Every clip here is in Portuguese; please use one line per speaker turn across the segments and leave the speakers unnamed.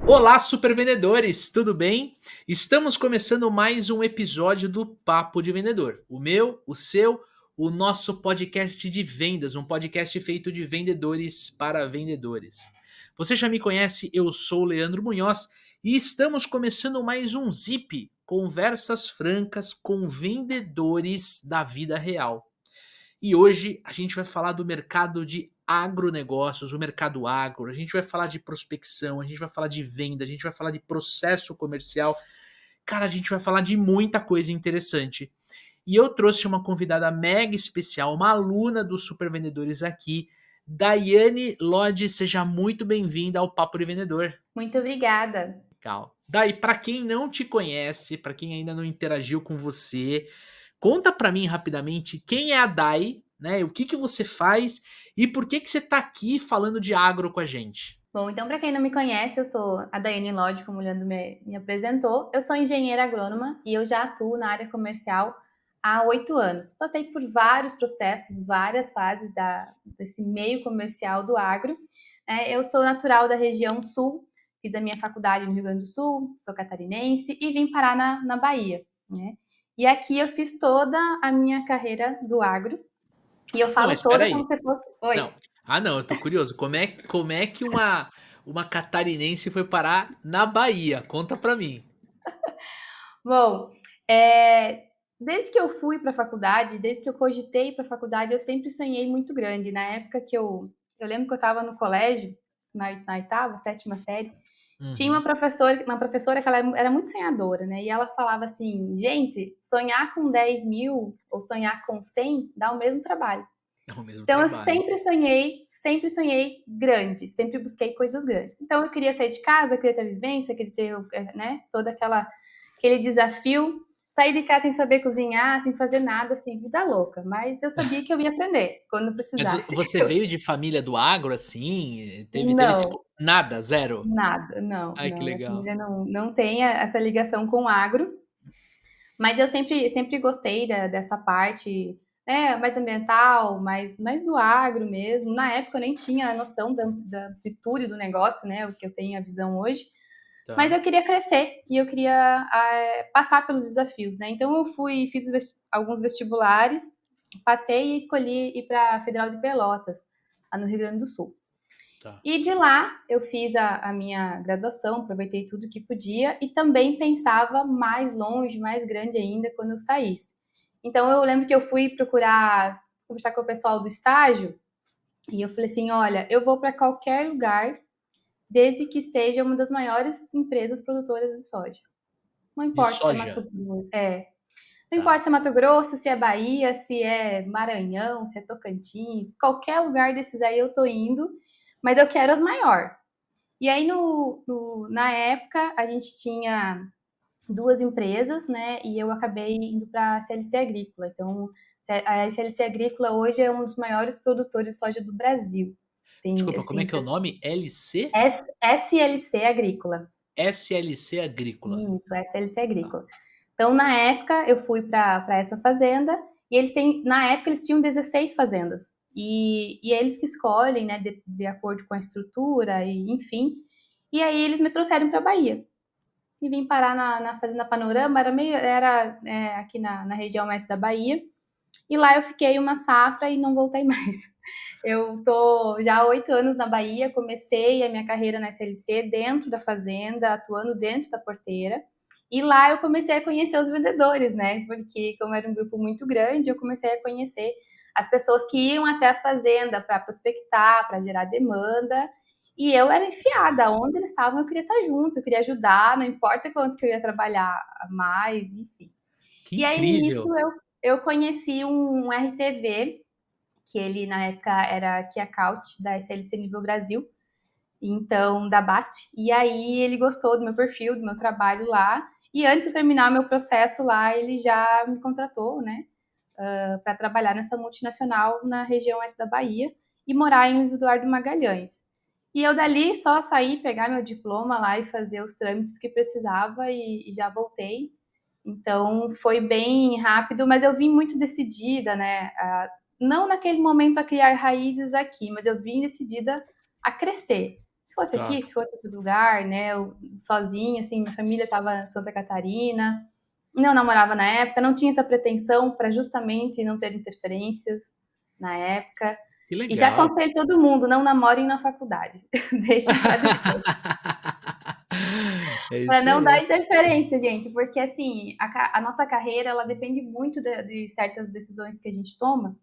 Olá, super vendedores, tudo bem? Estamos começando mais um episódio do Papo de Vendedor. O meu, o seu, o nosso podcast de vendas, um podcast feito de vendedores para vendedores. Você já me conhece, eu sou o Leandro Munhoz e estamos começando mais um Zip, conversas francas com vendedores da vida real. E hoje a gente vai falar do mercado de agronegócios, o mercado agro, a gente vai falar de prospecção, a gente vai falar de venda, a gente vai falar de processo comercial. Cara, a gente vai falar de muita coisa interessante. E eu trouxe uma convidada mega especial, uma aluna dos Super Vendedores aqui, Daiane Lodge. Seja muito bem-vinda ao Papo de Vendedor.
Muito obrigada.
Legal. Daí, para quem não te conhece, para quem ainda não interagiu com você, conta para mim rapidamente quem é a Dai, né? O que que você faz e por que que você tá aqui falando de agro com a gente?
Bom, então, para quem não me conhece, eu sou a Daiane Lodge, como o Leandro me apresentou. Eu sou engenheira agrônoma e eu já atuo na área comercial há 8 anos. Passei por vários processos, várias fases desse meio comercial do agro. Eu sou natural da região sul, fiz a minha faculdade no Rio Grande do Sul, sou catarinense e vim parar na Bahia, né? E aqui eu fiz toda a minha carreira do agro. E eu
Não,
falo
mas espera
toda como
aí.
se fosse. Oi.
Não. Ah, não, eu tô curioso. Como é que uma catarinense foi parar na Bahia? Conta pra mim.
Bom, é, desde que eu fui para a faculdade, desde que eu cogitei para a faculdade, eu sempre sonhei muito grande. Na época que eu lembro que eu estava no colégio, na oitava, sétima série, tinha
Uhum.
uma professora que ela era muito sonhadora, né? E ela falava assim, gente, sonhar com 10 mil ou sonhar com 100 dá o mesmo trabalho.
É o mesmo
Então eu
trabalho.
sempre sonhei grande, sempre busquei coisas grandes. Então eu queria sair de casa, eu queria ter vivência, queria ter, né, todo aquele desafio, sair de casa sem saber cozinhar, sem fazer nada, assim, vida louca. Mas eu sabia que eu ia aprender quando
Mas
precisasse.
você veio de família do agro, assim? Teve esse...
Não,
Nada, zero?
nada, não,
Ai, que
não. Minha
legal.
família não tem essa ligação com o agro, mas eu sempre gostei dessa parte, né, mais ambiental, mais do agro mesmo. Na época eu nem tinha a noção da amplitude do negócio, né, o que eu tenho a visão hoje. Mas
Tá.
eu queria crescer e eu queria passar pelos desafios, né? Então eu fiz alguns vestibulares, passei e escolhi ir para a Federal de Pelotas, lá no Rio Grande do Sul.
Tá.
E de lá eu fiz a minha graduação, aproveitei tudo que podia e também pensava mais longe, mais grande ainda quando eu saísse. Então eu lembro que eu fui procurar conversar com o pessoal do estágio e eu falei assim: olha, eu vou para qualquer lugar desde que seja uma das maiores empresas produtoras de soja. Não
De
importa se é Mato
soja?
Grosso, não importa
Tá.
se é Mato Grosso, se é Bahia, se é Maranhão, se é Tocantins, qualquer lugar desses aí eu tô indo, mas eu quero as maiores. E aí, na época, a gente tinha duas empresas, né? E eu acabei indo para a CLC Agrícola. Então, a CLC Agrícola hoje é um dos maiores produtores de soja do Brasil.
Desculpa,
Eles
como é
têm
que é o nome? LC?
SLC Agrícola.
SLC Agrícola.
Isso, SLC
Tá.
Agrícola. Então, na época, eu fui para essa fazenda e na época, eles tinham 16 fazendas. E eles que escolhem, né, de acordo com a estrutura, e enfim. E aí, eles me trouxeram para a Bahia. E vim parar na Fazenda Panorama, era aqui na região oeste da Bahia. E lá eu fiquei uma safra e não voltei mais. Eu tô já há 8 anos na Bahia, comecei a minha carreira na SLC dentro da fazenda, atuando dentro da porteira. E lá eu comecei a conhecer os vendedores, né? Porque como era um grupo muito grande, eu comecei a conhecer as pessoas que iam até a fazenda para prospectar, para gerar demanda. E eu era enfiada, onde eles estavam eu queria estar junto, eu queria ajudar, não importa quanto que eu ia trabalhar a mais, enfim.
Que
E aí nisso
incrível.
eu conheci um RTV, que ele na época era Key Account da SLC Nível Brasil, então da BASF. E aí ele gostou do meu perfil, do meu trabalho lá. E antes de terminar meu processo lá, ele já me contratou, né, para trabalhar nessa multinacional na região oeste da Bahia e morar em Luiz Eduardo Magalhães. E eu dali só saí, pegar meu diploma lá e fazer os trâmites que precisava e já voltei. Então foi bem rápido, mas eu vim muito decidida, né? Não naquele momento a criar raízes aqui, mas eu vim decidida a crescer. Se fosse
Tá.
aqui, se fosse outro lugar, né? Eu, sozinha, assim, minha família estava em Santa Catarina, não namorava na época, não tinha essa pretensão para justamente não ter interferências na época.
Que
E já
legal.
aconselho todo mundo, não namorem na faculdade. Deixem para depois.
É
Para
isso
não
aí.
dar interferência, gente, porque assim, a nossa carreira ela depende muito de certas decisões que a gente toma.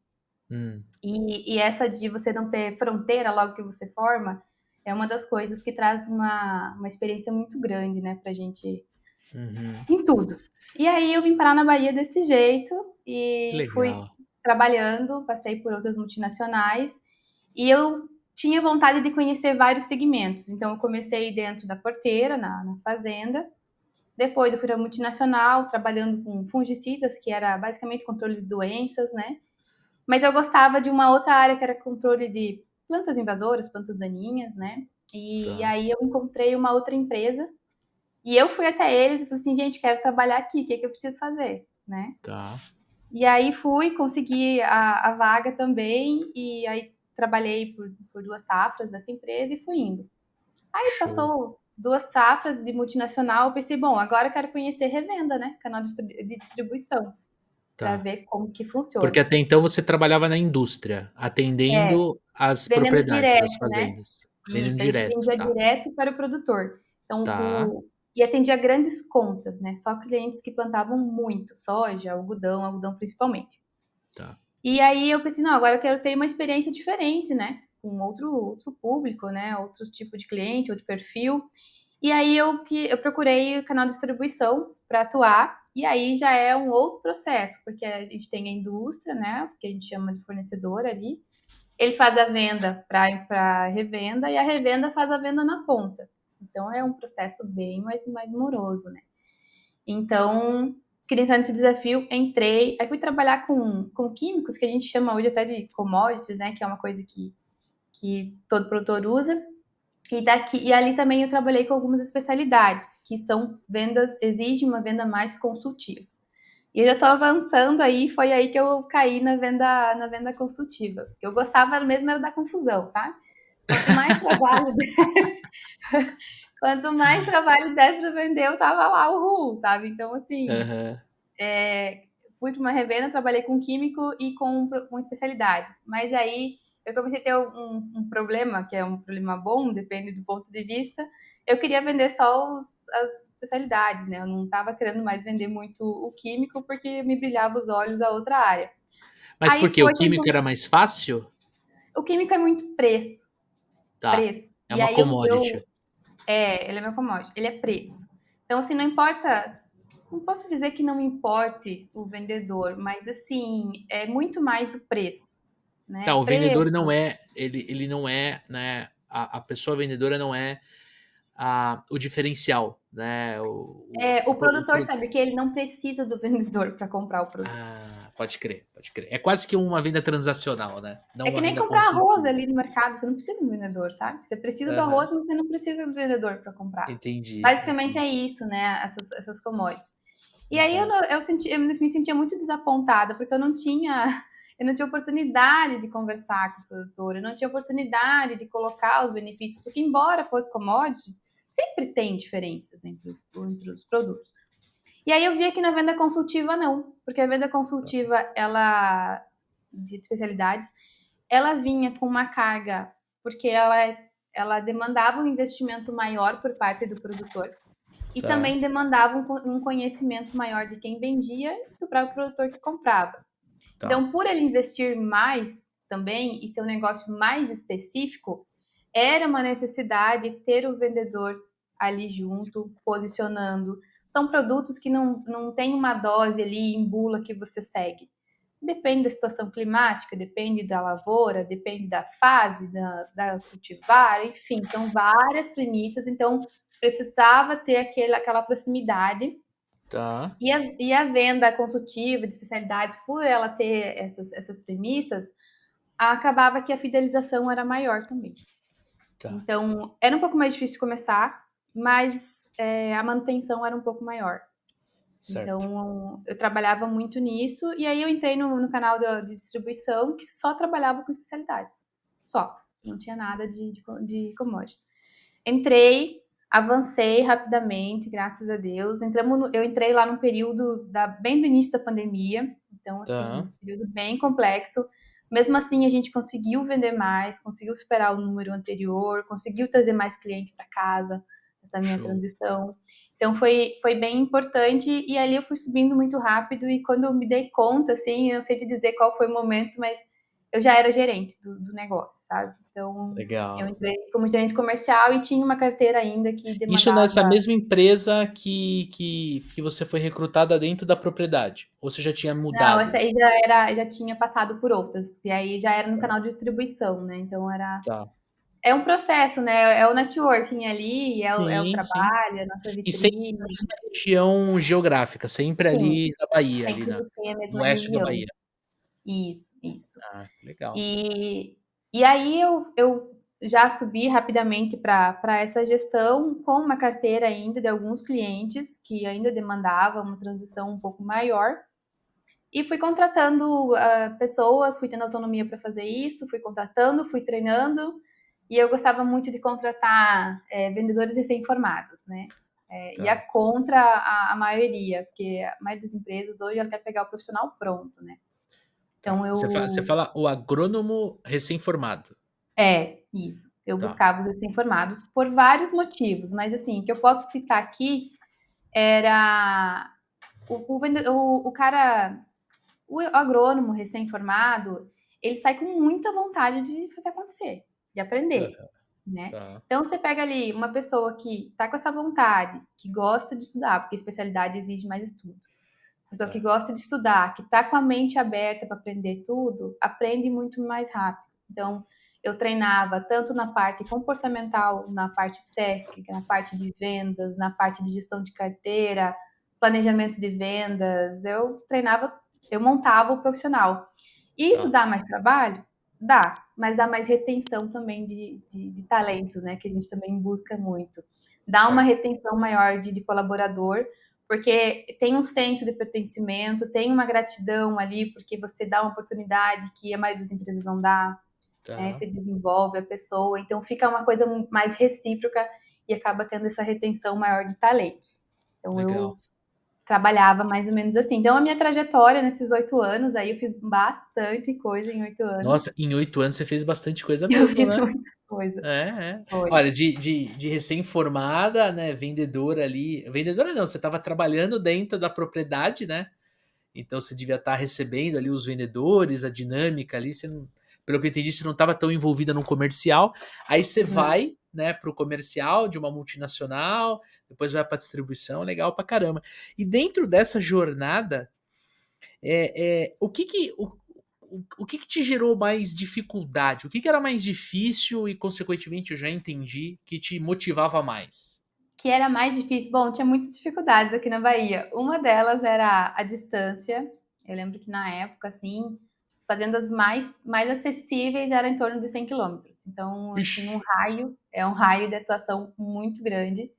Hum,
E essa de você não ter fronteira logo que você forma é uma das coisas que traz uma experiência muito grande, né, pra gente
uhum.
em tudo. E aí eu vim parar na Bahia desse jeito
Que
e fui
legal.
trabalhando, passei por outras multinacionais e eu tinha vontade de conhecer vários segmentos. Então eu comecei dentro da porteira, na fazenda. Depois eu fui para multinacional, trabalhando com fungicidas, que era basicamente controle de doenças, né? Mas eu gostava de uma outra área que era controle de plantas invasoras, plantas daninhas, né? E
Tá,
aí eu encontrei uma outra empresa e eu fui até eles e falei assim, gente, quero trabalhar aqui, o que é que eu preciso fazer, né?
tá.
E aí fui, consegui a vaga também e aí trabalhei por 2 safras nessa empresa e fui indo. Aí
Show.
passou 2 safras de multinacional, eu pensei, bom, agora eu quero conhecer revenda, né? Canal de distribuição, para
Tá.
ver como que
Porque
funciona.
até então você trabalhava na indústria,
É,
atendendo as
vendendo
propriedades das
direto, né?
fazendas. Vendendo
Isso, a gente
direto,
vendia
tá.
direto para o produtor. Então,
Tá,
e atendia grandes contas, né? Só clientes que plantavam muito, soja, algodão principalmente.
tá.
E aí eu pensei, não, agora eu quero ter uma experiência diferente, né? Com outro público, né? Outros tipos de cliente, outro perfil. E aí eu procurei o canal de distribuição para atuar. E aí já é um outro processo, porque a gente tem a indústria, né? Que a gente chama de fornecedor ali. Ele faz a venda para revenda e a revenda faz a venda na ponta. Então é um processo bem mais moroso, né? Então, queria entrar nesse desafio, entrei, aí fui trabalhar com químicos, que a gente chama hoje até de commodities, né? Que é uma coisa que todo produtor usa. E ali também eu trabalhei com algumas especialidades, que são vendas, exige uma venda mais consultiva. E eu já estou avançando aí, foi aí que eu caí na venda consultiva. Eu gostava mesmo era da confusão, sabe? Quanto mais trabalho desse, quanto mais trabalho desse para vender, eu tava lá, uhul, sabe? Então, assim,
Aham.
fui para uma revenda, trabalhei com químico e com especialidades. Mas aí eu comecei a ter um problema, que é um problema bom, depende do ponto de vista. Eu queria vender só as especialidades, né? Eu não estava querendo mais vender muito o químico, porque me brilhava os olhos a outra área.
Mas
Aí
por quê? O
foi que
químico era mais fácil?
o químico é muito preço,
Tá.
preço.
É
E
uma
aí
commodity.
ele é meu commodity, ele é preço. Então, assim, não importa. Não posso dizer que não importe o vendedor, mas assim, é muito mais o preço,
Tá,
né?
o vendedor não
Preço.
é, ele não é, né, a pessoa vendedora não é o diferencial, né,
O produtor sabe que ele não precisa do vendedor para comprar o produto.
pode crer, pode crer. É quase que uma venda transacional, né, não
É que
uma
nem
venda
comprar arroz
consultiva.
ali no mercado, você não precisa do vendedor, sabe? Você precisa do
Aham,
arroz, mas você não precisa do vendedor para comprar.
entendi,
Basicamente
entendi.
é isso, né? Essas commodities. E aí
Uhum,
eu me sentia muito desapontada, porque eu não tinha oportunidade de conversar com o produtor, eu não tinha oportunidade de colocar os benefícios, porque embora fosse commodities, sempre tem diferenças entre os produtos. E aí eu via que na venda consultiva não, porque a venda consultiva, ela de especialidades, ela vinha com uma carga, porque ela demandava um investimento maior por parte do produtor e
tá,
também demandava um conhecimento maior de quem vendia e do próprio produtor que comprava.
tá,
Então, por ele investir mais também e ser um negócio mais específico, era uma necessidade ter o vendedor ali junto, posicionando. São produtos que não tem uma dose ali em bula que você segue. Depende da situação climática, depende da lavoura, depende da fase da cultivar, enfim, são várias premissas, então precisava ter aquela proximidade
tá,
e a venda consultiva de especialidades, por ela ter essas premissas, acabava que a fidelização era maior também.
tá,
Então, era um pouco mais difícil de começar, mas a manutenção era um pouco maior.
certo.
Então, eu trabalhava muito nisso, e aí eu entrei no canal de distribuição que só trabalhava com especialidades. Só. Não tinha nada de commodities. Entrei, avancei rapidamente, graças a Deus. Eu entrei lá no período bem do início da pandemia, então, assim,
Tá.
um período bem complexo. Mesmo assim, a gente conseguiu vender mais, conseguiu superar o número anterior, conseguiu trazer mais cliente para casa, essa minha
Show.
transição. Então, foi bem importante, e ali eu fui subindo muito rápido, e quando eu me dei conta, assim, eu não sei te dizer qual foi o momento, mas eu já era gerente do negócio, sabe? Então, eu
Legal.
entrei como gerente comercial e tinha uma carteira ainda que
Isso nessa
demandava.
mesma empresa que você foi recrutada dentro da propriedade? Ou você já tinha
Não,
mudado?
essa aí já tinha passado por outras, e aí já era no canal de distribuição, né? Então
Tá.
é um processo, né? É o networking ali, é o
Sim, sim.
trabalho, é a nossa
E sempre
vitrine.
na mesma região geográfica, sempre
Sim,
ali na Bahia, ali
sempre
na
busquei a
no
mesma
oeste da
região.
Bahia.
Isso, isso.
Ah, legal.
E, e aí eu já subi rapidamente para essa gestão com uma carteira ainda de alguns clientes que ainda demandava uma transição um pouco maior. E fui contratando pessoas, fui tendo autonomia para fazer isso, fui contratando, fui treinando. E eu gostava muito de contratar vendedores recém-formados, né? Ia
Tá.
contra a maioria, porque a maioria das empresas hoje ela quer pegar o profissional pronto, né?
Tá.
Então
Você
eu
fala o agrônomo recém-formado.
Isso. Eu
Tá.
buscava os recém-formados por vários motivos, mas assim, o que eu posso citar aqui era o cara, o agrônomo recém-formado, ele sai com muita vontade de fazer acontecer, de aprender,
Aham.
né?
Tá.
Então você pega ali uma pessoa que tá com essa vontade, que gosta de estudar, porque especialidade exige mais estudo. Pessoa que
Tá.
gosta de estudar, que tá com a mente aberta para aprender tudo, aprende muito mais rápido. Então, eu treinava tanto na parte comportamental, na parte técnica, na parte de vendas, na parte de gestão de carteira, planejamento de vendas. Eu treinava, eu montava o profissional. Isso
Tá.
dá mais trabalho? Dá, mas dá mais retenção também de talentos, né? Que a gente também busca muito. Dá uma
Certo.
retenção maior de colaborador, porque tem um senso de pertencimento, tem uma gratidão ali, porque você dá uma oportunidade que a maioria das empresas não dá, né?
Tá.
Você desenvolve a pessoa, então fica uma coisa mais recíproca e acaba tendo essa retenção maior de talentos. Então
Legal.
eu trabalhava mais ou menos assim. Então a minha trajetória nesses 8 anos, aí eu fiz bastante coisa em 8 anos.
Nossa, em 8 anos você fez bastante coisa
Eu
mesmo,
fiz
né?
muita coisa.
É, é.
Foi.
Olha, de recém-formada, né, vendedora ali, vendedora não, você estava trabalhando dentro da propriedade, né? Então você devia estar recebendo ali os vendedores, a dinâmica ali, você não, pelo que eu entendi, você não estava tão envolvida no comercial. Aí você
Não.
vai, né, para o comercial de uma multinacional, depois vai para distribuição, legal pra caramba. E dentro dessa jornada, o que que te gerou mais dificuldade? O que que era mais difícil e, consequentemente, eu já entendi que te motivava mais?
Que era mais difícil. Bom, tinha muitas dificuldades aqui na Bahia. Uma delas era a distância. Eu lembro que na época, assim, as fazendas mais acessíveis eram em torno de 100 quilômetros. Então, eu tinha
Vixe,
um raio de atuação muito grande.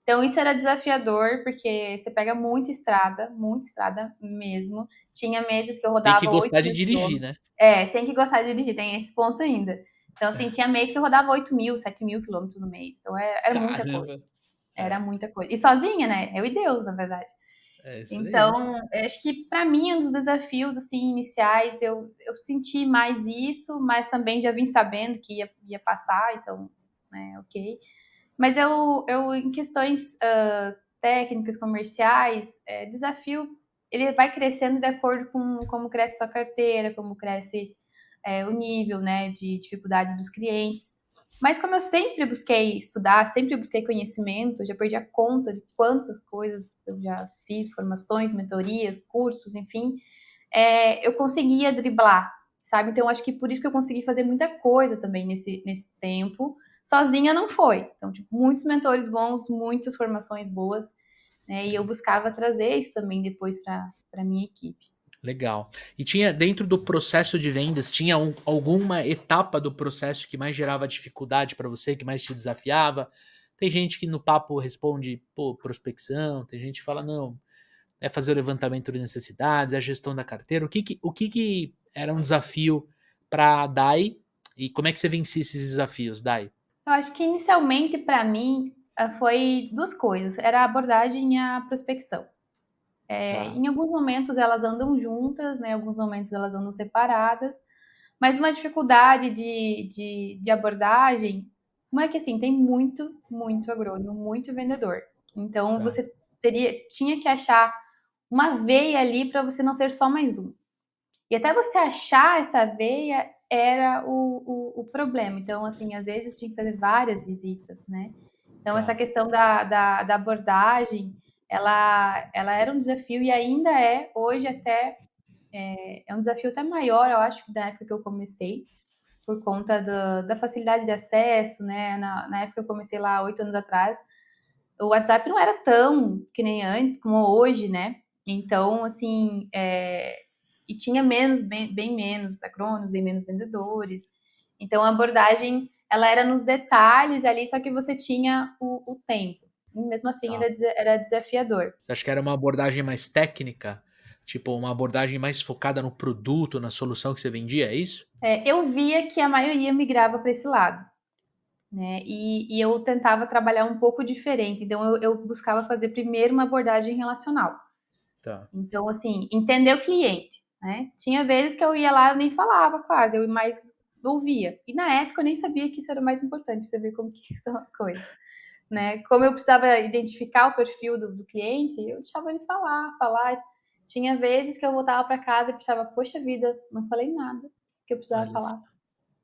Então, isso era desafiador, porque você pega muita estrada mesmo. Tinha meses que eu
tem que
rodava 8
gostar de
mil
dirigir,
quilômetros.
né?
Tem que gostar de dirigir, tem esse ponto ainda. Então, assim, tinha mês que eu rodava 8 mil, 7 mil quilômetros no mês. Então, era muita coisa.
Caramba.
Era
É,
muita coisa. E sozinha, né? Eu e Deus, na verdade.
é isso aí.
Então, acho que para mim um dos desafios assim iniciais eu senti mais isso, mas também já vim sabendo que ia passar, então, né, ok. Mas eu em questões técnicas, comerciais, desafio ele vai crescendo de acordo com como cresce sua carteira, como cresce o nível, né, de dificuldade dos clientes. Mas como eu sempre busquei estudar, sempre busquei conhecimento, já perdi a conta de quantas coisas eu já fiz, formações, mentorias, cursos, enfim, eu conseguia driblar, sabe? Então, acho que por isso que eu consegui fazer muita coisa também nesse tempo. Sozinha não foi. Então, tipo, muitos mentores bons, muitas formações boas, né? E eu buscava trazer isso também depois para minha equipe.
Legal. E tinha, dentro do processo de vendas, tinha alguma etapa do processo que mais gerava dificuldade para você, que mais te desafiava? Tem gente que no papo responde, pô, prospecção, tem gente que fala, não, é fazer o levantamento de necessidades, é a gestão da carteira. O que que era um desafio para a Dai e como é que você vencia esses desafios, Dai?
Eu acho que inicialmente, para mim, foi duas coisas. Era a abordagem e a prospecção.
Tá,
Em alguns momentos elas andam juntas, né? Em alguns momentos elas andam separadas. Mas uma dificuldade de abordagem, como é que assim, tem muito, muito agrônomo, muito vendedor. Então
tá,
você tinha que achar uma veia ali para você não ser só mais um. E até você achar essa veia era o problema. Então, assim, às vezes tinha que fazer várias visitas, né? Então, essa
tá.
questão da abordagem, ela era um desafio e ainda é, hoje até, é um desafio até maior, eu acho, da época que eu comecei, por conta da facilidade de acesso, né? Na época que eu comecei lá, 8 anos atrás, o WhatsApp não era tão que nem antes, como hoje, né? Então, assim, e tinha menos, bem menos agrônomos, bem menos vendedores. Então, a abordagem, ela era nos detalhes ali, só que você tinha o tempo. E mesmo assim,
Tá.
era desafiador.
Você acha que era uma abordagem mais técnica? Tipo, uma abordagem mais focada no produto, na solução que você vendia, é isso?
Eu via que a maioria migrava para esse lado, né? E eu tentava trabalhar um pouco diferente. Então, eu buscava fazer primeiro uma abordagem relacional.
Tá.
Então, assim, entender o cliente, né? Tinha vezes que eu ia lá, eu nem falava quase, eu mais ouvia. E na época eu nem sabia que isso era o mais importante, você vê como que são as coisas, né? Como eu precisava identificar o perfil do cliente, eu deixava ele falar. Tinha vezes que eu voltava para casa e pensava, poxa vida, não falei nada que eu precisava
Olha só.
falar.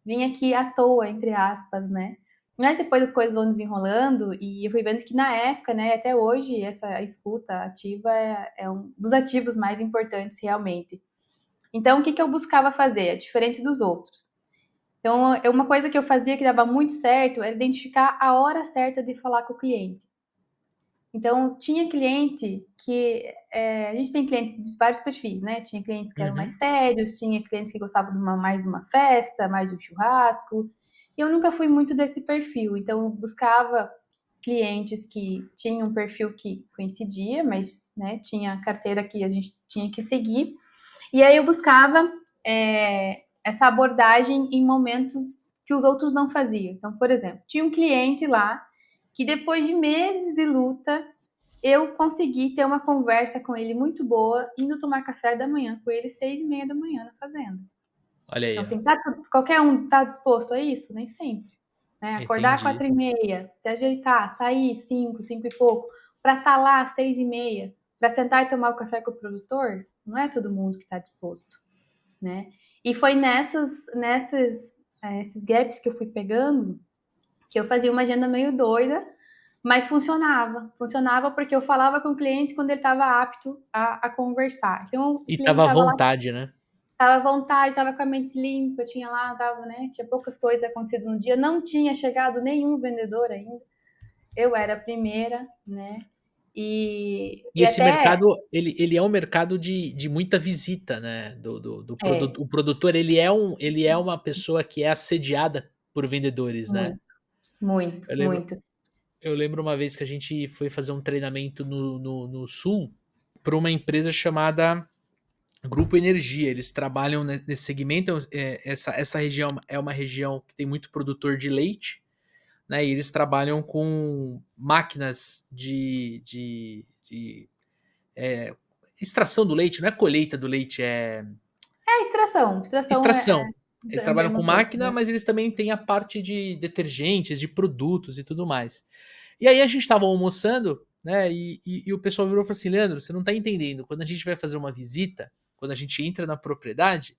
Vim aqui à toa, entre aspas, né? Mas depois as coisas vão desenrolando e eu fui vendo que na época, né, até hoje, essa escuta ativa é um dos ativos mais importantes realmente. Então, o que eu buscava fazer? Diferente dos outros. Então, uma coisa que eu fazia que dava muito certo era identificar a hora certa de falar com o cliente. Então, tinha cliente que. A gente tem clientes de vários perfis, né? Tinha clientes que eram mais
Uhum.
sérios, tinha clientes que gostavam mais de uma festa, mais de um churrasco. E eu nunca fui muito desse perfil. Então, eu buscava clientes que tinham um perfil que coincidia, mas né, tinha carteira que a gente tinha que seguir. E aí eu buscava essa abordagem em momentos que os outros não faziam. Então, por exemplo, tinha um cliente lá que depois de meses de luta, eu consegui ter uma conversa com ele muito boa, indo tomar café da manhã com ele 6:30 da manhã na fazenda.
Olha
Então,
aí, ó.
assim, qualquer um está disposto a isso? Nem sempre. Né? Acordar às
Entendi.
4:30, se ajeitar, sair 5, 5 e pouco, para estar lá às 6:30, para sentar e tomar o café com o produtor, não é todo mundo que está disposto, né? E foi esses gaps que eu fui pegando, que eu fazia uma agenda meio doida, mas funcionava. Funcionava porque eu falava com o cliente quando ele estava apto a conversar. Então, o
E
cliente
tava à
estava lá,
vontade, né?
estava à vontade, estava com a mente limpa, tinha lá, tava, né? Tinha poucas coisas acontecido no dia, não tinha chegado nenhum vendedor ainda. Eu era a primeira, né?
E
E
esse
até
mercado, ele é um mercado de muita visita, né? Do
é
produto. O produtor, ele é uma pessoa que é assediada por vendedores, né?
muito, muito,
Eu lembro,
muito.
eu lembro uma vez que a gente foi fazer um treinamento no Sul para uma empresa chamada Grupo Energia. Eles trabalham nesse segmento. Essa região é uma região que tem muito produtor de leite, né? E eles trabalham com máquinas de extração do leite, não é colheita do leite, é
É extração. Extração
extração. Eles
é a
trabalham com
mesma coisa,
máquina,
né?
mas eles também têm a parte de detergentes, de produtos e tudo mais. E aí a gente estava almoçando, né? E o pessoal virou e falou assim: Leandro, você não tá entendendo. Quando a gente vai fazer uma visita, quando a gente entra na propriedade,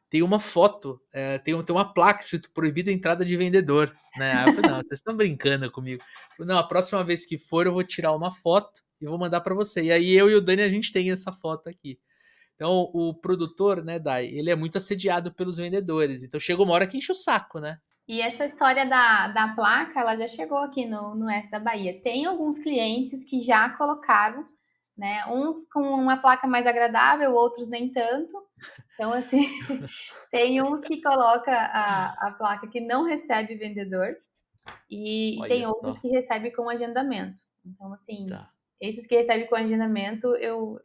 tem uma foto, tem uma placa escrito proibida a entrada de vendedor, né? Aí eu falei, não, vocês estão brincando comigo. Eu falei, não, a próxima vez que for, eu vou tirar uma foto e vou mandar para você. E aí eu e o Dani, a gente tem essa foto aqui. Então, o produtor, né, Dai, ele é muito assediado pelos vendedores. Então, chega uma hora que enche o saco, né?
E essa história da placa, ela já chegou aqui no oeste da Bahia. Tem alguns clientes que já colocaram, né? Uns com uma placa mais agradável, outros nem tanto. Então, assim, tem uns que coloca a placa que não recebe vendedor e tem
Olha
outros
só.
que recebe com agendamento. Então, assim,
Tá.
esses que recebem com agendamento, eu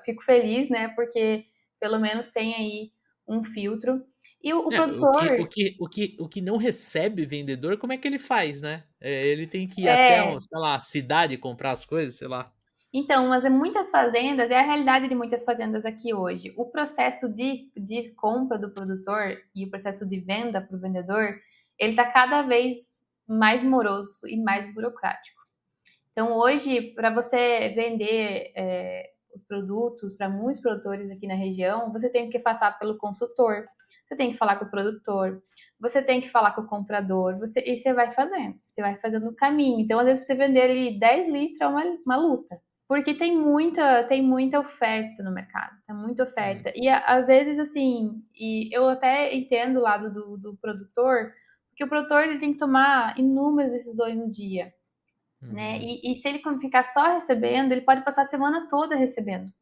fico feliz, né? Porque pelo menos tem aí um filtro. E o
É, o
produtor
que o que o que o que não recebe vendedor, como é que ele faz, né? Ele tem que ir até
é,
um sei lá, cidade comprar as coisas, sei lá.
então, mas muitas fazendas, é a realidade de muitas fazendas aqui hoje. O processo de compra do produtor e o processo de venda para o vendedor, ele está cada vez mais moroso e mais burocrático. Então, hoje, para você vender os produtos para muitos produtores aqui na região, você tem que passar pelo consultor, você tem que falar com o produtor, você tem que falar com o comprador, e você vai fazendo o caminho. Então, às vezes, para você vender ali 10 litros é uma luta. Porque tem muita oferta no mercado, tem muita
Hum,
oferta. E às vezes, assim, e eu até entendo o lado do produtor, porque o produtor ele tem que tomar inúmeras decisões no dia, né?
uhum,
E se ele ficar só recebendo, ele pode passar a semana toda recebendo.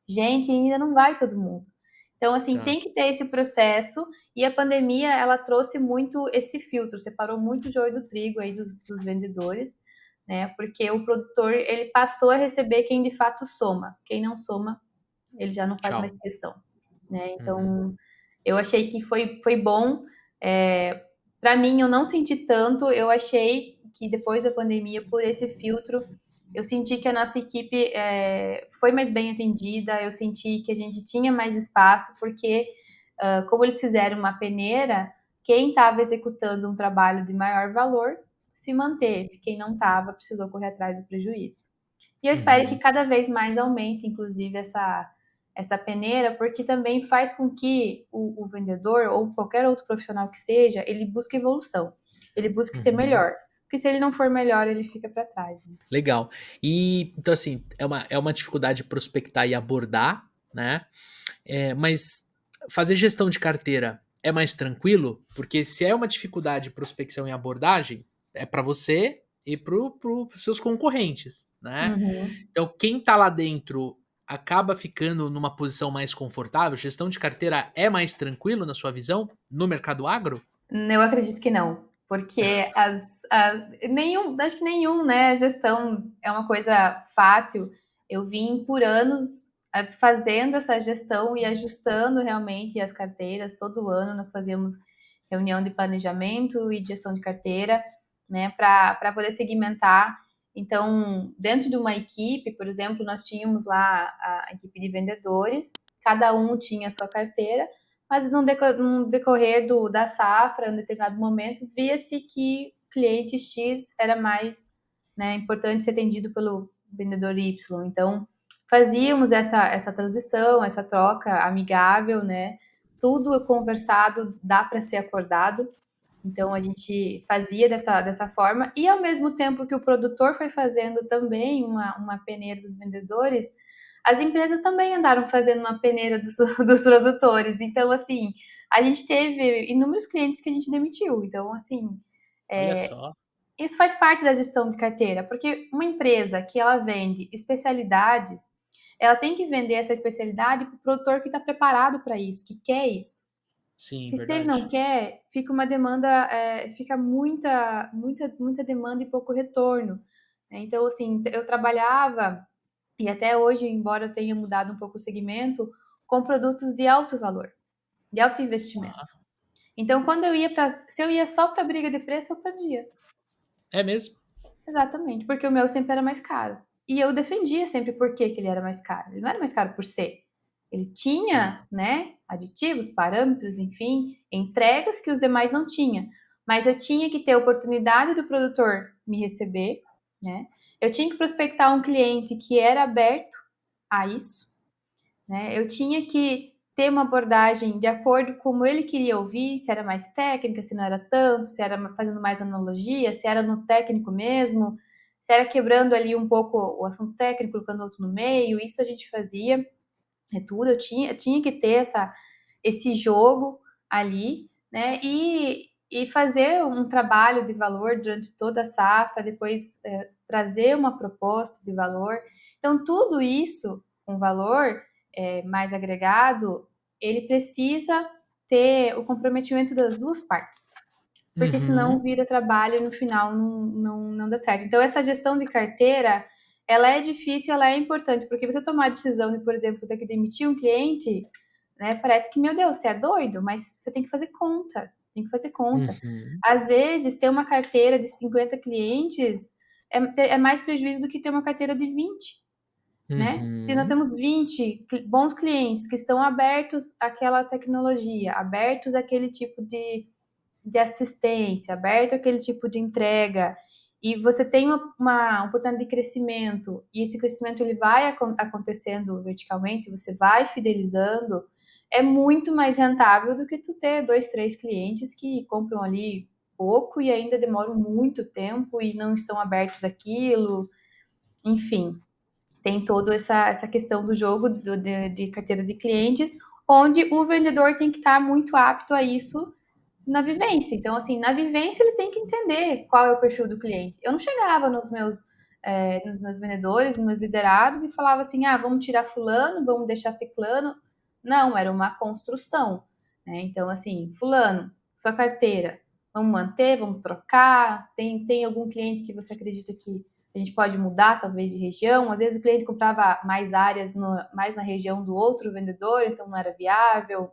Gente, ainda não vai todo mundo. Então, assim,
tá.
tem que ter esse processo, e a pandemia, ela trouxe muito esse filtro, separou muito o joio do trigo aí dos vendedores, né? Porque o produtor, ele passou a receber quem de fato soma. Quem não soma, ele já não faz mais
Tchau.
questão, né?
Uhum,
Então, eu achei que foi bom. Para mim, eu não senti tanto. Eu achei que depois da pandemia, por esse filtro, eu senti que a nossa equipe foi mais bem atendida. Eu senti que a gente tinha mais espaço, porque, como eles fizeram uma peneira, quem estava executando um trabalho de maior valor se manteve. Quem não estava precisou correr atrás do prejuízo. E eu espero que
uhum,
cada vez mais aumente, inclusive, essa peneira, porque também faz com que o vendedor ou qualquer outro profissional que seja, ele busque evolução, ele busque ser
uhum.
melhor. Porque se ele não for melhor, ele fica para trás. Né?
Legal. E, então assim, é uma dificuldade prospectar e abordar, né? Mas fazer gestão de carteira é mais tranquilo? Porque se é uma dificuldade de prospecção e abordagem, é para você e para os seus concorrentes, né?
Uhum.
Então, quem tá lá dentro acaba ficando numa posição mais confortável? Gestão de carteira é mais tranquilo na sua visão no mercado agro?
Eu acredito que não, porque acho que nenhum, né? A gestão é uma coisa fácil. Eu vim por anos fazendo essa gestão e ajustando realmente as carteiras. Todo ano nós fazíamos reunião de planejamento e de gestão de carteira, né? Para poder segmentar. Então, dentro de uma equipe, por exemplo, nós tínhamos lá a equipe de vendedores, cada um tinha a sua carteira, mas no decorrer da safra, em um determinado momento, via-se que cliente X era mais, né, importante ser atendido pelo vendedor Y. Então, fazíamos essa transição, essa troca amigável, né? Tudo conversado, dá para ser acordado. Então, a gente fazia dessa forma, e ao mesmo tempo que o produtor foi fazendo também uma peneira dos vendedores, as empresas também andaram fazendo uma peneira dos produtores. Então, assim, a gente teve inúmeros clientes que a gente demitiu. Então, assim,
Olha
é,
só.
isso faz parte da gestão de carteira, porque uma empresa que ela vende especialidades, ela tem que vender essa especialidade para o produtor que está preparado para isso, que quer isso.
Sim,
Porque se ele não
verdade.
quer, fica uma demanda, fica muita demanda e pouco retorno. Né? Então, assim, eu trabalhava, e até hoje, embora eu tenha mudado um pouco o segmento, com produtos de alto valor, de alto
Ah,
investimento. Então, se eu ia só para briga de preço, eu perdia.
é mesmo?
Exatamente, porque o meu sempre era mais caro. E eu defendia sempre por que ele era mais caro. Ele não era mais caro por ser. Ele
Sim.
tinha, né, aditivos, parâmetros, enfim, entregas que os demais não tinham. Mas eu tinha que ter a oportunidade do produtor me receber, né? Eu tinha que prospectar um cliente que era aberto a isso, né? Eu tinha que ter uma abordagem de acordo com como ele queria ouvir, se era mais técnica, se não era tanto, se era fazendo mais analogia, se era no técnico mesmo, se era quebrando ali um pouco o assunto técnico, colocando outro no meio, isso a gente fazia, tudo, eu tinha que ter esse jogo ali, né, e fazer um trabalho de valor durante toda a safra, depois trazer uma proposta de valor. Então, tudo isso, um valor mais agregado, ele precisa ter o comprometimento das duas partes, porque senão
Uhum.
vira trabalho e no final não dá certo. Então, essa gestão de carteira, ela é difícil, ela é importante, porque você tomar a decisão de, por exemplo, ter que demitir um cliente, né? Parece que, meu Deus, você é doido, mas você tem que fazer conta. Tem que fazer conta.
Uhum.
Às vezes, ter uma carteira de 50 clientes é mais prejuízo do que ter uma carteira de 20, né? Se nós
Uhum.
temos 20 bons clientes que estão abertos àquela tecnologia, abertos àquele tipo de assistência, aberto àquele tipo de entrega, e você tem uma oportunidade de crescimento, e esse crescimento ele vai acontecendo verticalmente, você vai fidelizando, é muito mais rentável do que tu ter 2, 3 clientes que compram ali pouco e ainda demoram muito tempo e não estão abertos àquilo, enfim. Tem toda essa questão do jogo de carteira de clientes, onde o vendedor tem que estar muito apto a isso na vivência. Então, assim, na vivência ele tem que entender qual é o perfil do cliente. Eu não chegava nos meus vendedores, nos meus liderados e falava assim, ah, vamos tirar fulano, vamos deixar ciclano. Não, era uma construção, né? Então, assim, fulano, sua carteira, vamos manter, vamos trocar? Tem algum cliente que você acredita que a gente pode mudar, talvez, de região? Às vezes o cliente comprava mais áreas, mais na região do outro vendedor, então não era viável.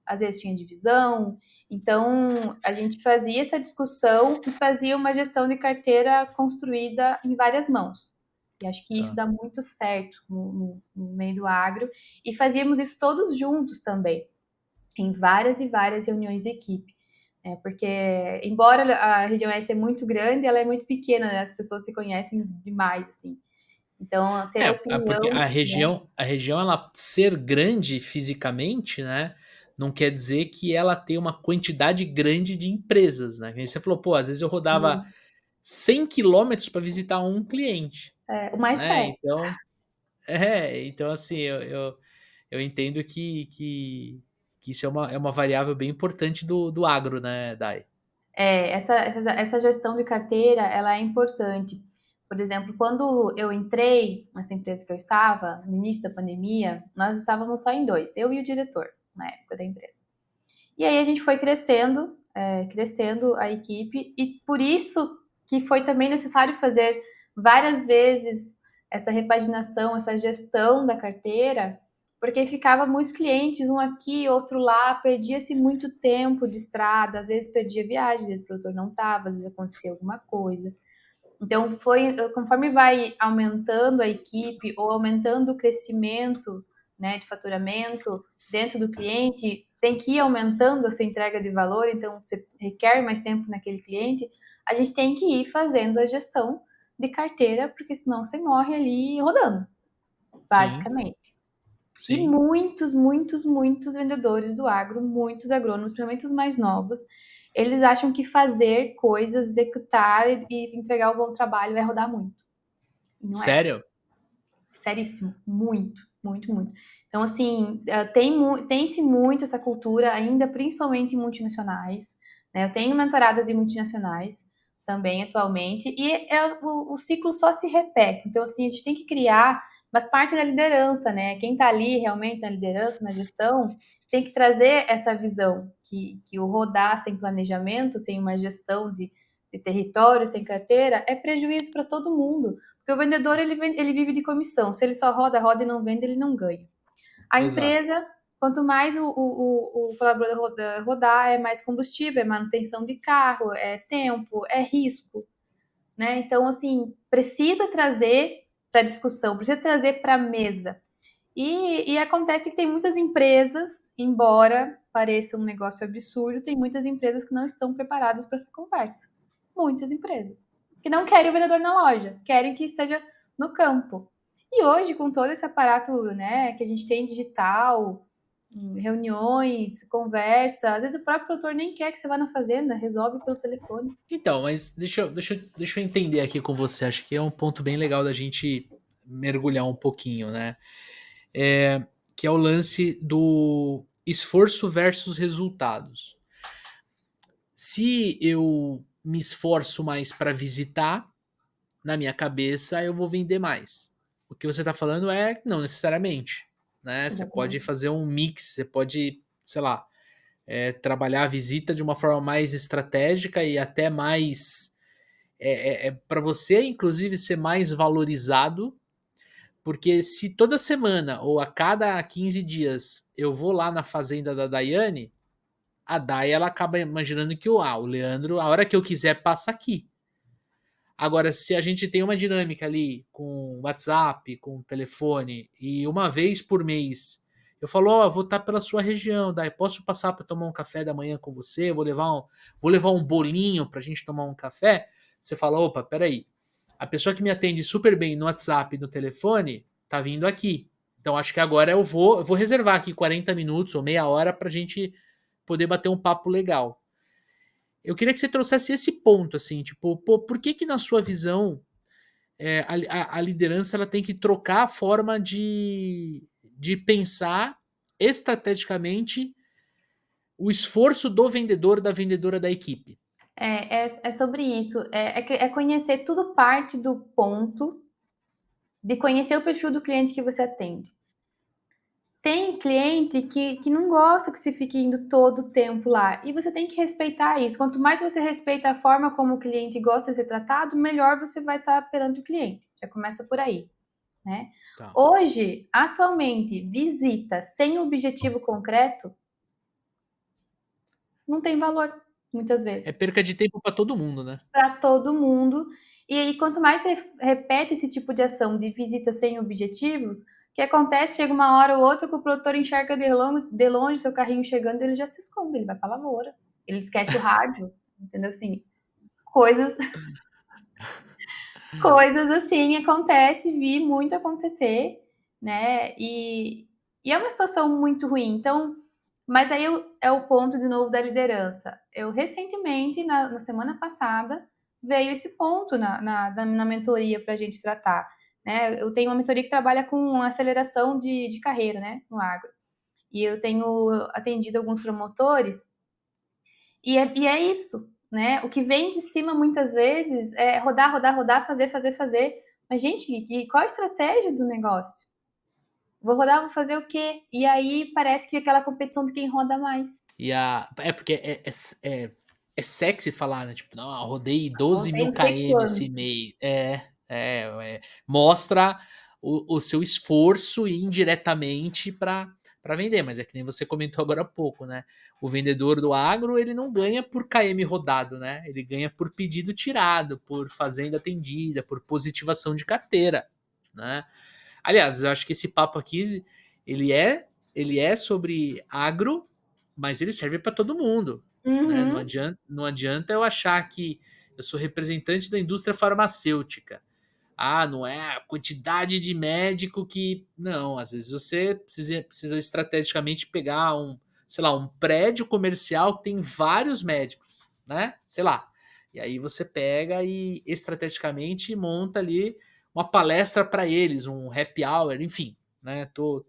Às vezes tinha divisão. Então, a gente fazia essa discussão e fazia uma gestão de carteira construída em várias mãos. E acho que isso
Tá.
dá muito certo no meio do agro. E fazíamos isso todos juntos também, em várias e várias reuniões de equipe. Porque, embora a região S é muito grande, ela é muito pequena, né? As pessoas se conhecem demais, assim. Então, ter a
Porque
opinião, né?
a região ela ser grande fisicamente, né, não quer dizer que ela tem uma quantidade grande de empresas, né? Que nem você falou, pô, às vezes eu rodava 100 quilômetros para visitar um cliente,
O mais
né?
perto.
Então assim, eu entendo que isso é uma variável bem importante do agro, né, Dai?
Essa gestão de carteira, ela é importante. Por exemplo, quando eu entrei nessa empresa que eu estava, no início da pandemia, nós estávamos só em dois, eu e o diretor, na época da empresa. E aí a gente foi crescendo a equipe, e por isso que foi também necessário fazer várias vezes essa repaginação, essa gestão da carteira, porque ficava muitos clientes, um aqui, outro lá, perdia-se muito tempo de estrada, às vezes perdia viagem, às vezes o produtor não estava, às vezes acontecia alguma coisa. Então, conforme vai aumentando a equipe ou aumentando o crescimento, né, de faturamento dentro do cliente, tem que ir aumentando a sua entrega de valor, então você requer mais tempo naquele cliente, a gente tem que ir fazendo a gestão de carteira, porque senão você morre ali rodando,
Sim,
basicamente. E
sim.
muitos vendedores do agro, muitos agrônomos, principalmente os mais novos, eles acham que fazer coisas, executar e entregar um bom trabalho é rodar muito. E não é.
Sério?
Seríssimo. Muito, muito, muito. Então, assim, tem-se muito essa cultura, ainda principalmente em multinacionais. Né? Eu tenho mentoradas de multinacionais também atualmente, e o ciclo só se repete. Então, assim, a gente tem que criar, mas parte da liderança, né? Quem está ali realmente na liderança, na gestão, tem que trazer essa visão que o rodar sem planejamento, sem uma gestão de território, sem carteira, é prejuízo para todo mundo. Porque o vendedor ele vive de comissão. Se ele só roda e não vende, ele não ganha. A
Exato.
empresa, quanto mais o colaborador rodar, é mais combustível, é manutenção de carro, é tempo, é risco. Né? Então, assim, precisa trazer para discussão, precisa trazer para a mesa. E acontece que tem muitas empresas, embora pareça um negócio absurdo, tem muitas empresas que não estão preparadas para essa conversa. Muitas empresas. Que não querem o vendedor na loja, querem que esteja no campo. E hoje, com todo esse aparato, né, que a gente tem digital, reuniões, conversa, às vezes o próprio produtor nem quer que você vá na fazenda, resolve pelo telefone.
Então, mas deixa eu entender aqui com você. Acho que é um ponto bem legal da gente mergulhar um pouquinho, né? Que é o lance do esforço versus resultados. Se eu me esforço mais para visitar, na minha cabeça eu vou vender mais. O que você está falando é não necessariamente, né? Você pode
Exatamente.
fazer um mix, você pode, sei lá, trabalhar a visita de uma forma mais estratégica e até mais para você, inclusive, ser mais valorizado, Porque se toda semana ou a cada 15 dias eu vou lá na fazenda da Daiane, a Dai ela acaba imaginando que o Leandro, a hora que eu quiser, passa aqui. Agora, se a gente tem uma dinâmica ali com WhatsApp, com telefone, e uma vez por mês eu falo, ó, vou estar pela sua região, Dai, posso passar para tomar um café da manhã com você? Vou levar um bolinho pra gente tomar um café? Você fala, opa, peraí. A pessoa que me atende super bem no WhatsApp e no telefone tá vindo aqui. Então acho que agora eu vou reservar aqui 40 minutos ou meia hora pra gente poder bater um papo legal. Eu queria que você trouxesse esse ponto, assim, tipo, pô, por que que na sua visão a liderança ela tem que trocar a forma de pensar estrategicamente o esforço do vendedor, da vendedora da equipe?
É sobre isso. É conhecer tudo parte do ponto de conhecer o perfil do cliente que você atende. Tem cliente que não gosta que você fique indo todo o tempo lá. E você tem que respeitar isso. Quanto mais você respeita a forma como o cliente gosta de ser tratado, melhor você vai estar perante o cliente. Já começa por aí, né?
Tá.
Hoje, atualmente, visita sem objetivo concreto não tem valor, muitas
É
vezes,
perca de tempo para todo mundo, né?
para todo mundo. E aí, quanto mais você repete esse tipo de ação de visita sem objetivos, o que acontece? Chega uma hora ou outra que o produtor enxerga de longe seu carrinho chegando, ele já se esconde, ele vai para a lavoura, ele esquece o rádio, entendeu? Assim, coisas, coisas assim acontece, vi muito acontecer, né? E é uma situação muito ruim. Então, mas aí é o ponto de novo da liderança. Eu recentemente, na semana passada, veio esse ponto na mentoria para a gente tratar. Né? Eu tenho uma mentoria que trabalha com aceleração de carreira, né, no agro. E eu tenho atendido alguns promotores, e é isso, né? O que vem de cima muitas vezes é rodar, rodar, rodar, fazer, fazer, fazer. Mas, gente, e qual a estratégia do negócio? Vou rodar, vou fazer o quê? E aí parece que é aquela competição de quem roda mais.
É porque é sexy falar, né? Tipo, não, eu rodei 12
Rodei
mil
não sei
km esse
quanto.
mês. Mostra o seu esforço indiretamente para vender, mas é que nem você comentou agora há pouco, né? O vendedor do agro, ele não ganha por km rodado, né? Ele ganha por pedido tirado, por fazenda atendida, por positivação de carteira, né? Aliás, eu acho que esse papo aqui, ele é, ele é sobre agro, mas ele serve para todo mundo, né?
Uhum.
Não adianta eu achar que eu sou representante da indústria farmacêutica. Ah, não é a quantidade de médico que. Não, às vezes você precisa estrategicamente pegar sei lá, um prédio comercial que tem vários médicos, né? Sei lá. E aí você pega e estrategicamente monta ali uma palestra para eles, um happy hour, enfim, né? Tô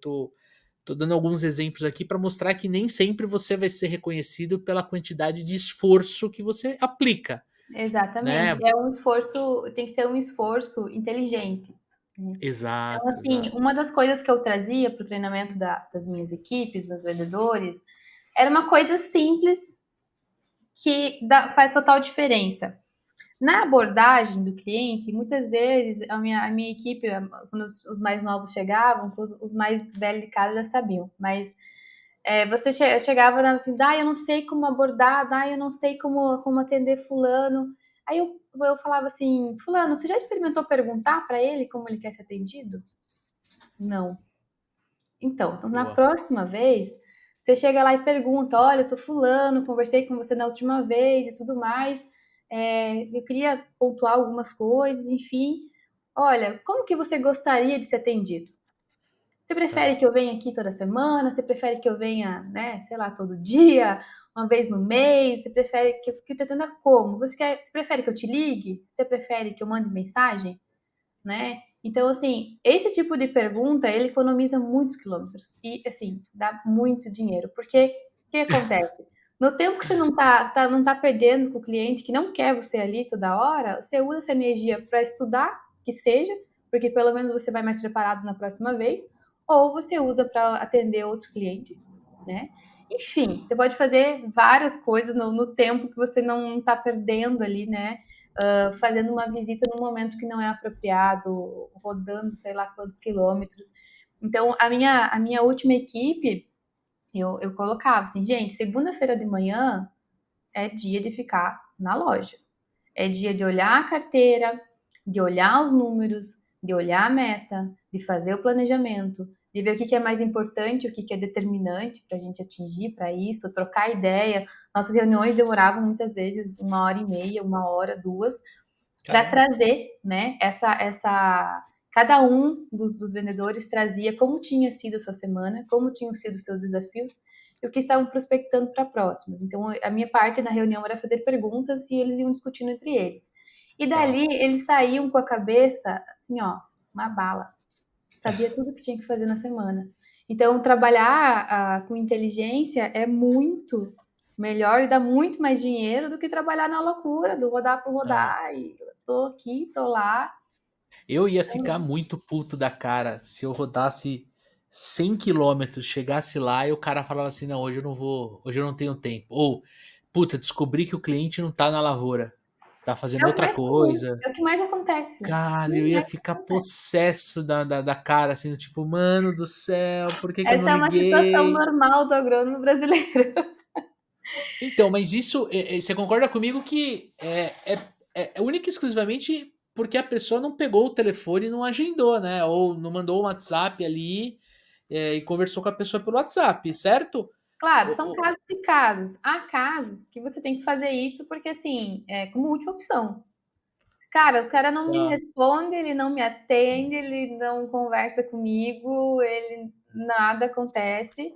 dando alguns exemplos aqui para mostrar que nem sempre você vai ser reconhecido pela quantidade de esforço que você aplica,
Exatamente.
né?
É um esforço, tem que ser um esforço inteligente. Né? Então,
Exato,
assim,
exato.
uma das coisas que eu trazia para o treinamento das minhas equipes, dos vendedores, era uma coisa simples que faz total diferença. Na abordagem do cliente, muitas vezes a minha equipe, quando os mais novos chegavam, os mais velhos de casa já sabiam, mas você chegava assim, eu não sei como abordar, eu não sei como atender fulano. Aí eu falava assim, fulano, você já experimentou perguntar para ele como ele quer ser atendido? Não. Então, na
Boa.
próxima vez, você chega lá e pergunta, olha, eu sou fulano, conversei com você na última vez e tudo mais, eu queria pontuar algumas coisas, enfim. Olha, como que você gostaria de ser atendido? Você prefere
Tá.
que eu venha aqui toda semana? Você prefere que eu venha, né, sei lá, todo dia, uma vez no mês? Você prefere que eu te atenda como? Você prefere que eu te ligue? Você prefere que eu mande mensagem? Né? Então, assim, esse tipo de pergunta, ele economiza muitos quilômetros e, assim, dá muito dinheiro, porque o que acontece? No tempo que você não tá perdendo com o cliente que não quer você ali toda hora, você usa essa energia para estudar, que seja, porque pelo menos você vai mais preparado na próxima vez, ou você usa para atender outro cliente, né? Enfim, você pode fazer várias coisas no tempo que você não está perdendo ali, né? fazendo uma visita num momento que não é apropriado, rodando sei lá quantos quilômetros. Então, a minha última equipe, eu colocava assim, gente, segunda-feira de manhã é dia de ficar na loja. É dia de olhar a carteira, de olhar os números, de olhar a meta, de fazer o planejamento, de ver o que é mais importante, o que é determinante para a gente atingir para isso, trocar ideia. Nossas reuniões demoravam muitas vezes 1h30, 1 hora, 2, para
Caramba.
trazer, né, cada um dos vendedores trazia como tinha sido a sua semana, como tinham sido os seus desafios e o que estavam prospectando para próximas. Então, a minha parte na reunião era fazer perguntas e eles iam discutindo entre eles. E
Tá.
dali eles saíam com a cabeça assim, ó, uma bala. Sabia tudo que tinha que fazer na semana. Então, trabalhar com inteligência é muito melhor e dá muito mais dinheiro do que trabalhar na loucura, do rodar por
É.
rodar e tô aqui, tô lá.
Eu ia ficar muito puto da cara se eu rodasse 100 quilômetros, chegasse lá e o cara falava assim: não, hoje eu não vou, hoje eu não tenho tempo. Ou, puta, descobri que o cliente não tá na lavoura, tá fazendo
É o
outra
mais comum,
coisa.
é o que mais acontece, Fê.
Cara, eu
Que
ia
mais
ficar
acontece.
possesso da cara, assim, tipo, mano do céu, por que que eu não
Essa é uma situação
liguei?
normal do agrônomo brasileiro.
Então, mas isso, você concorda comigo que é única e exclusivamente porque a pessoa não pegou o telefone e não agendou, né? Ou não mandou um WhatsApp ali, e conversou com a pessoa pelo WhatsApp, certo?
Claro, são
O- o-
casos e casos. Há casos que você tem que fazer isso porque, assim, é como última opção. Cara, o cara não me
tá.
responde, ele não me atende, ele não conversa comigo, ele nada acontece.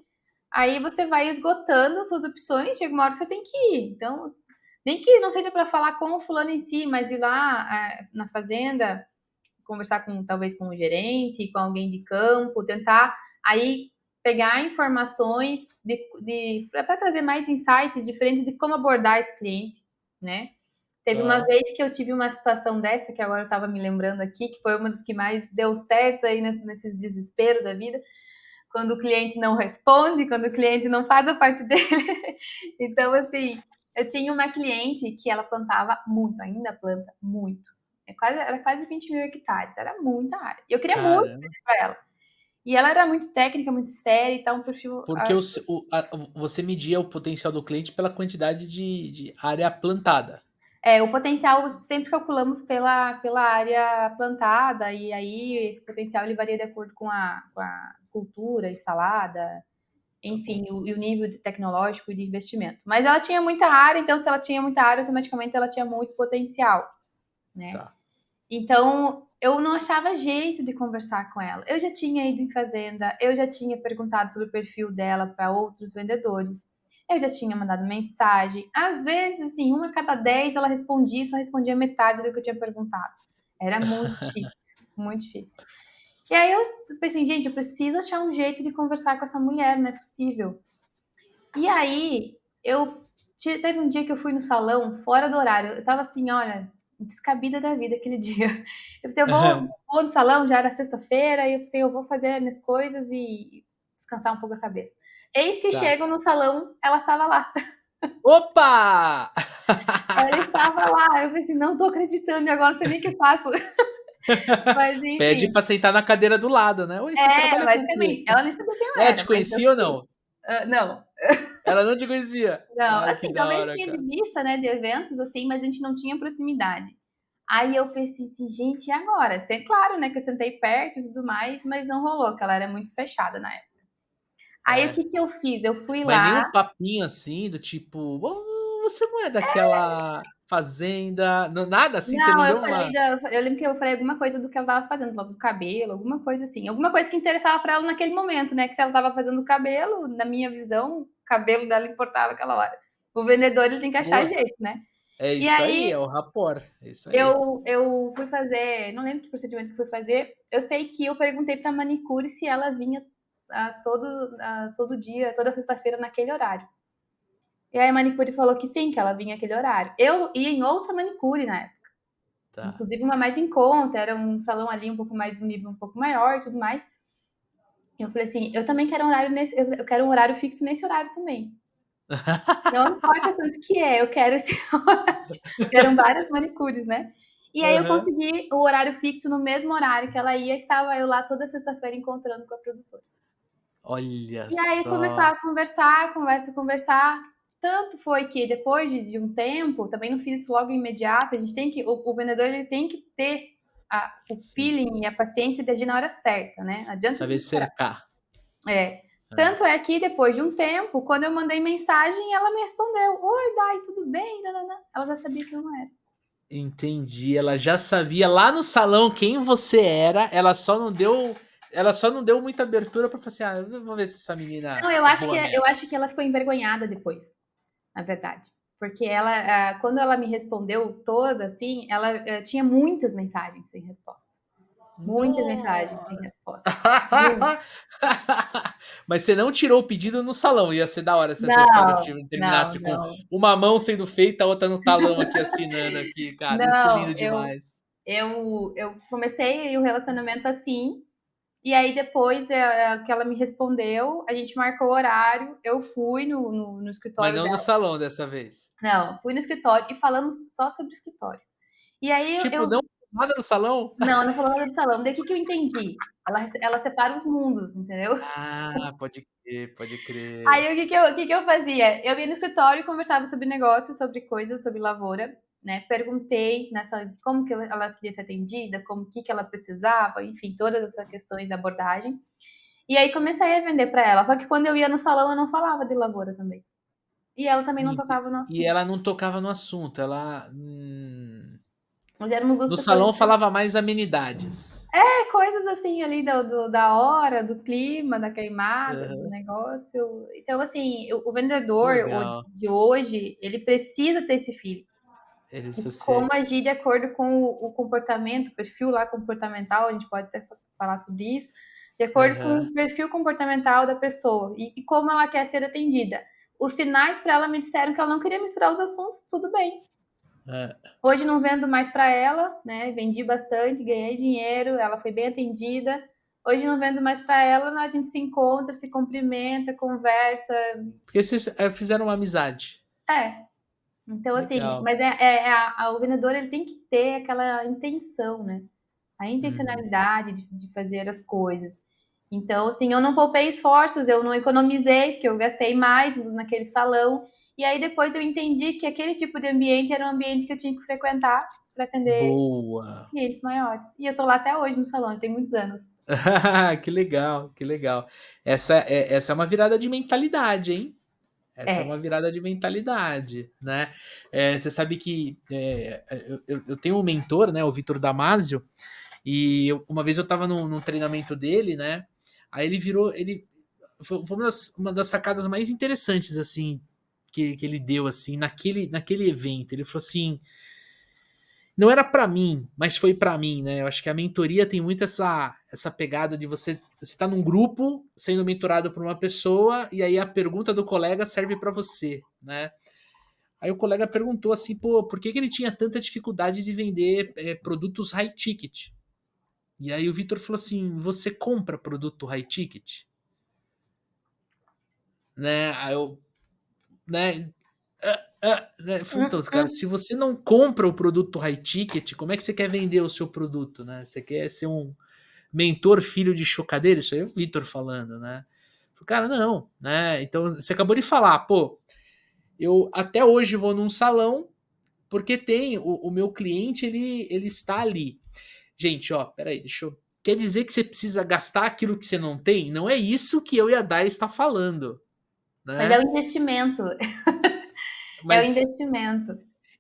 Aí você vai esgotando as suas opções, chega uma hora que você tem que ir. Então, nem que não seja para falar com o fulano em si, mas ir lá na fazenda, conversar com talvez com o gerente, com alguém de campo, tentar aí pegar informações para trazer mais insights diferentes de como abordar esse cliente, né? Teve uma
Tá.
vez que eu tive uma situação dessa, que agora eu estava me lembrando aqui, que foi uma das que mais deu certo aí nesses desesperos da vida, quando o cliente não responde, quando o cliente não faz a parte dele. Então, assim, eu tinha uma cliente que ela plantava muito, ainda planta muito. Era quase 20 mil hectares, era muita área. E eu queria muito
Caramba.
para ela. E ela era muito técnica, muito séria e tal, um perfil.
Porque você media o potencial do cliente pela quantidade de área plantada.
O potencial sempre calculamos pela área plantada, e aí esse potencial ele varia de acordo com a cultura instalada,
Tá
enfim,
bom.
e o nível tecnológico e de investimento. Mas ela tinha muita área, então se ela tinha muita área, automaticamente ela tinha muito potencial, né?
Tá.
Então eu não achava jeito de conversar com ela. Eu já tinha ido em fazenda, eu já tinha perguntado sobre o perfil dela para outros vendedores. Eu já tinha mandado mensagem. Às vezes, assim, uma a cada 10 ela respondia, só respondia metade do que eu tinha perguntado. Era muito difícil, muito difícil. E aí eu pensei, gente, eu preciso achar um jeito de conversar com essa mulher, não é possível. E aí teve um dia que eu fui no salão fora do horário. Eu tava assim, olha, descabida da vida aquele dia. Eu pensei, vou no salão, já era sexta-feira, e eu pensei, eu vou fazer minhas coisas e descansar um pouco a cabeça. Eis que
Tá.
chego no salão, ela estava lá.
Opa!
Ela estava lá. Eu pensei, não tô acreditando, e agora não sei nem o que faço. Mas
Pede
enfim,
pra sentar na cadeira do lado, né? Oi, você trabalha com o quê?
basicamente, ela nem sabia quem eu
Ela
era,
te
mas eu
conhecia ou
fui.
não?
Não,
Ela não te conhecia?
não,
Ai, que
assim,
da
talvez
hora,
tinha de
cara.
vista, né, de eventos, assim, mas a gente não tinha proximidade. Aí eu pensei assim, gente, e agora? Claro, né, que eu sentei perto e tudo mais, mas não rolou, que ela era muito fechada na época. Aí o
É.
que que eu fiz? Eu fui
Mas nem
lá.
um papinho assim, do tipo, "Oh, você não é daquela fazenda. Nada assim, você
Não,
não
eu
deu
falei
uma.
eu lembro que eu falei alguma coisa do que ela estava fazendo, do cabelo, alguma coisa assim. Alguma coisa que interessava para ela naquele momento, né? Que se ela estava fazendo o cabelo, na minha visão, o cabelo dela importava aquela hora. O vendedor, ele tem que achar
Boa.
jeito, né?
É
E
isso aí,
aí
é o rapport. É isso aí.
eu fui fazer, não lembro que procedimento que fui fazer. Eu sei que eu perguntei para a manicure se ela vinha todo dia, toda sexta-feira naquele horário. E aí a manicure falou que sim, que ela vinha naquele horário. Eu ia em outra manicure na época,
Tá.
inclusive uma mais em conta, era um salão ali um pouco mais, um nível um pouco maior e tudo mais. Eu falei assim, eu também quero um horário eu quero um horário fixo nesse horário também. Não importa quanto que é, eu quero esse horário. Eram várias manicures, né. E aí eu
Aham.
consegui o horário fixo no mesmo horário que ela ia, estava eu lá toda sexta-feira encontrando com a produtora.
Olha
E aí
só.
começar a conversar, conversar, tanto foi que depois de um tempo, também não fiz isso logo imediato, a gente tem que o vendedor ele tem que ter o
Sim.
feeling e a paciência de agir na hora certa, né, não adianta
Saber
desesperar.
cercar.
É.
É.
Tanto é que depois de um tempo, quando eu mandei mensagem, ela me respondeu: "Oi, Dai, tudo bem? Nã-nã-nã". Ela já sabia que eu não era.
Entendi, ela já sabia lá no salão quem você era, ela só não deu muita abertura pra falar assim: "Ah, eu vou ver se essa menina
Não,
é boa
eu
mesmo".
acho que ela ficou envergonhada depois, na verdade. Porque ela, quando ela me respondeu toda, assim, ela, tinha muitas mensagens sem resposta. Muitas mensagens sem
Nossa!
resposta. Muito.
Mas você não tirou o pedido no salão, ia ser da hora se essa história
Não, não,
terminasse com
não.
uma mão sendo feita, a outra no talão aqui assinando aqui, cara, ia ser
Não,
lindo demais.
eu comecei o relacionamento assim. E aí depois, que ela me respondeu, a gente marcou o horário, eu fui no
Mas
escritório
não no
dela.
salão dessa vez.
Não, fui no escritório e falamos só sobre o escritório. E aí
Tipo, não nada no salão?
não, não falou nada de salão. Daí o que que eu entendi? Ela separa os mundos, entendeu?
Ah, pode crer, pode crer.
Aí o que que eu fazia? Eu ia no escritório e conversava sobre negócios, sobre coisas, sobre lavoura, né, perguntei nessa como que ela queria ser atendida, como que ela precisava, enfim, todas essas questões da abordagem. E aí comecei a vender para ela, só que quando eu ia no salão eu não falava de lavoura também. E ela também não
Ente
tocava no
e
assunto.
ela não tocava no assunto,
Nós éramos 2
no
pessoas
salão
diferentes.
falava mais amenidades.
Coisas assim ali da hora, do clima, da queimada, do
Aham,
negócio. Então, assim, o
que
vendedor
legal.
de hoje, ele precisa ter esse feeling.
Ele
E
precisa
como
ser
agir de acordo com o comportamento, o perfil lá comportamental, a gente pode até falar sobre isso, de acordo com
aham,
o perfil comportamental da pessoa e como ela quer ser atendida. Os sinais para ela me disseram que ela não queria misturar os assuntos, tudo bem.
é.
Hoje não vendo mais para ela, né? Vendi bastante, ganhei dinheiro, ela foi bem atendida. Hoje não vendo mais para ela, a gente se encontra, se cumprimenta, conversa.
Porque vocês, fizeram uma amizade.
É, então assim,
Legal.
mas o vendedor ele tem que ter aquela intenção, né? A
Uhum.
intencionalidade de fazer as coisas. Então, assim, eu não poupei esforços, eu não economizei, porque eu gastei mais naquele salão. E aí depois eu entendi que aquele tipo de ambiente era um ambiente que eu tinha que frequentar para atender
Boa.
clientes maiores. E eu tô lá até hoje no salão, já tem muitos anos.
Que legal, que legal. Essa é uma virada de mentalidade, hein. Essa é uma
É.
virada de mentalidade, né. Você sabe que, eu tenho um mentor, né, o Vitor Damasio, e uma vez eu estava num treinamento dele, né, aí ele virou ele foi uma das sacadas mais interessantes, assim, que ele deu, assim, naquele evento. Ele falou assim: "Não era pra mim, mas foi pra mim", né. Eu acho que a mentoria tem muito essa pegada de você tá num grupo sendo mentorado por uma pessoa, e aí a pergunta do colega serve pra você, né. Aí o colega perguntou assim: "Pô, por que que ele tinha tanta dificuldade de vender, produtos high ticket?" E aí o Vitor falou assim: "Você compra produto high ticket?" Né, aí eu, né, né, eu falei: "Então, cara,
Hum.
se você não compra o produto high ticket, como é que você quer vender o seu produto, né? Você quer ser um mentor filho de chocadeira?" Isso aí é o Vitor falando, né. Eu falei: "Cara, não", né, então você acabou de falar: "Pô, eu até hoje vou num salão, porque tem o meu cliente, ele está ali". Gente, ó, espera aí, deixa eu quer dizer que você precisa gastar aquilo que você não tem? Não é isso que eu e a Dai está falando,
Mas é o
né.
investimento, é o
Mas
investimento.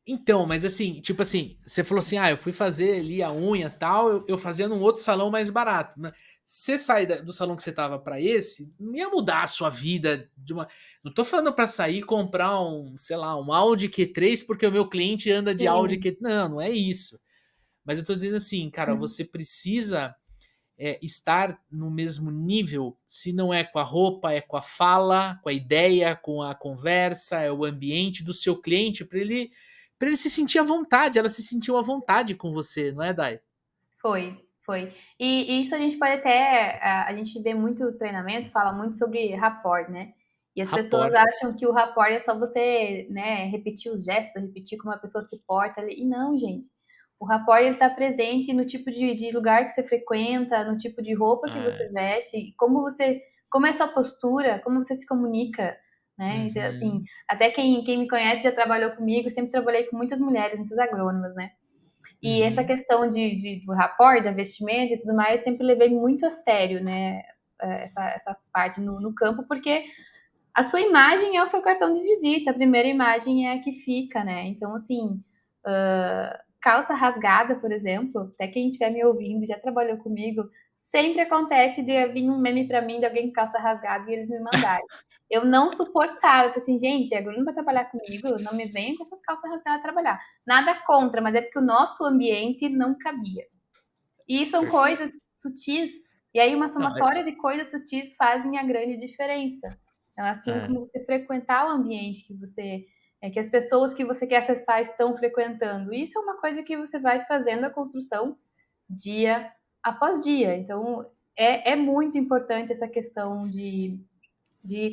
então, mas assim, tipo assim, você falou assim: "Ah, eu fui fazer ali a unha, tal, eu fazia num outro salão mais barato", né. Você sair do salão que você estava para esse, não ia mudar a sua vida de uma não tô falando para sair e comprar um, sei lá, um Audi Q3 porque o meu cliente anda de Audi
Sim.
Q não, não é isso. Mas eu tô dizendo assim, cara, você precisa, estar no mesmo nível, se não é com a roupa, é com a fala, com a ideia, com a conversa, é o ambiente do seu cliente para ele se sentir à vontade, ela se sentiu à vontade com você, não é, Dai?
Foi, foi. E isso a gente pode até a gente vê muito treinamento, fala muito sobre rapport, né. E as pessoas
Rapport.
acham que o rapport é só você, né, repetir os gestos, repetir como a pessoa se porta ali. E não, gente. O rapport ele está presente no tipo de lugar que você frequenta, no tipo de roupa que você
É.
veste, como é a sua postura, como você se comunica, né? Então, assim,
Uhum,
até quem me conhece já trabalhou comigo, sempre trabalhei com muitas mulheres, muitas agrônomas, né? E essa
uhum.
questão do rapport, da vestimenta e tudo mais, eu sempre levei muito a sério, né? Essa parte no campo, porque a sua imagem é o seu cartão de visita, a primeira imagem é a que fica, né? Então, assim, calça rasgada, por exemplo, até quem estiver me ouvindo já trabalhou comigo, sempre acontece de vir um meme para mim de alguém com calça rasgada e eles me mandarem. Eu não suportava, eu falei assim, gente, a Bruna vai trabalhar comigo, não me venham com essas calças rasgadas trabalhar. Nada contra, mas é porque o nosso ambiente não cabia. E são
Perfeito.
coisas sutis, e aí uma
Não,
somatória de coisas sutis fazem a grande diferença. Então, assim
é,
como você frequentar o ambiente que as pessoas que você quer acessar estão frequentando, isso é uma coisa que você vai fazendo a construção dia após dia. Então, é muito importante essa questão de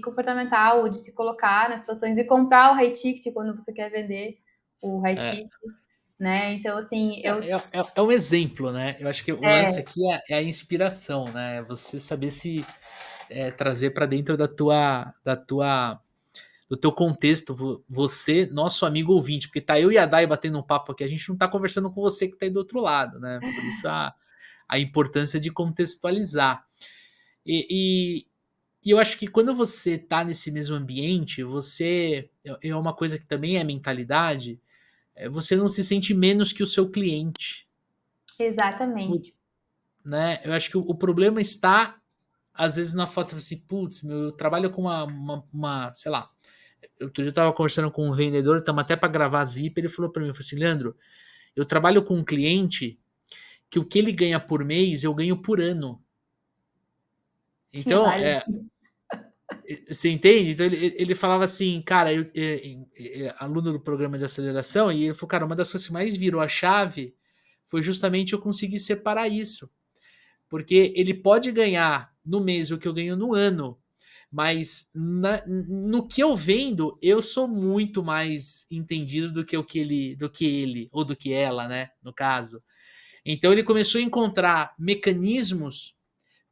comportamental, de se colocar nas situações, de comprar o high ticket quando você quer vender o high
é.
ticket, né? Então, assim,
É um exemplo, né? Eu acho que o lance
é,
aqui é a inspiração, né? É você saber se trazer para dentro do teu contexto, você, nosso amigo ouvinte, porque tá eu e a Dai batendo um papo aqui, a gente não tá conversando com você que tá aí do outro lado, né? Por isso a importância de contextualizar. E, e eu acho que quando você tá nesse mesmo ambiente, é uma coisa que também é mentalidade, você não se sente menos que o seu cliente,
exatamente.
né? Eu acho que o problema está, às vezes, na foto assim, putz, meu, eu trabalho com sei lá, outro dia eu tava conversando com um vendedor, estamos até para gravar zip, ele falou para mim, falou assim, Leandro, eu trabalho com um cliente que o que ele ganha por mês, eu ganho por ano.
Tinha
Então,
vários.
você entende? Então ele falava assim, cara, aluno do programa de aceleração, e ele falou, cara, uma das coisas que mais virou a chave foi justamente eu conseguir separar isso. Porque ele pode ganhar no mês o que eu ganho no ano, mas no que eu vendo, eu sou muito mais entendido do que ele, ou do que ela, né? No caso. Então ele começou a encontrar mecanismos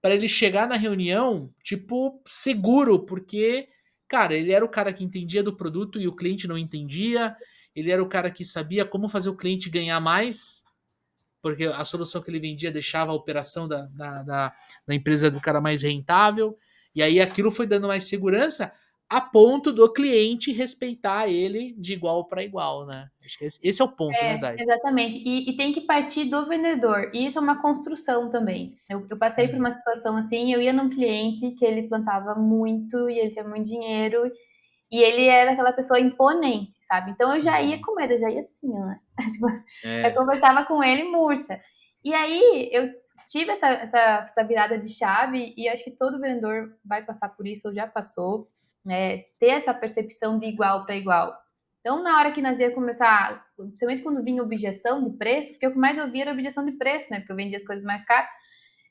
para ele chegar na reunião, tipo, seguro, porque, cara, ele era o cara que entendia do produto e o cliente não entendia, ele era o cara que sabia como fazer o cliente ganhar mais, porque a solução que ele vendia deixava a operação da empresa do cara mais rentável, e aí aquilo foi dando mais segurança a ponto do cliente respeitar ele de igual para igual, né? Acho que esse é o ponto, né, Dai?
Exatamente. E tem que partir do vendedor. E isso é uma construção também. Eu passei por
Hum,
uma situação assim, eu ia num cliente que ele plantava muito e ele tinha muito dinheiro e ele era aquela pessoa imponente, sabe? Então eu já ia
uhum.
com medo, eu já ia assim, ó, né? Tipo, eu
É.
conversava com ele murcha. E aí eu tive essa virada de chave e acho que todo vendedor vai passar por isso ou já passou, né? Ter essa percepção de igual para igual. Então, na hora que nós ia começar, principalmente quando vinha objeção de preço, porque o que mais eu via era objeção de preço, né? Porque eu vendia as coisas mais caras,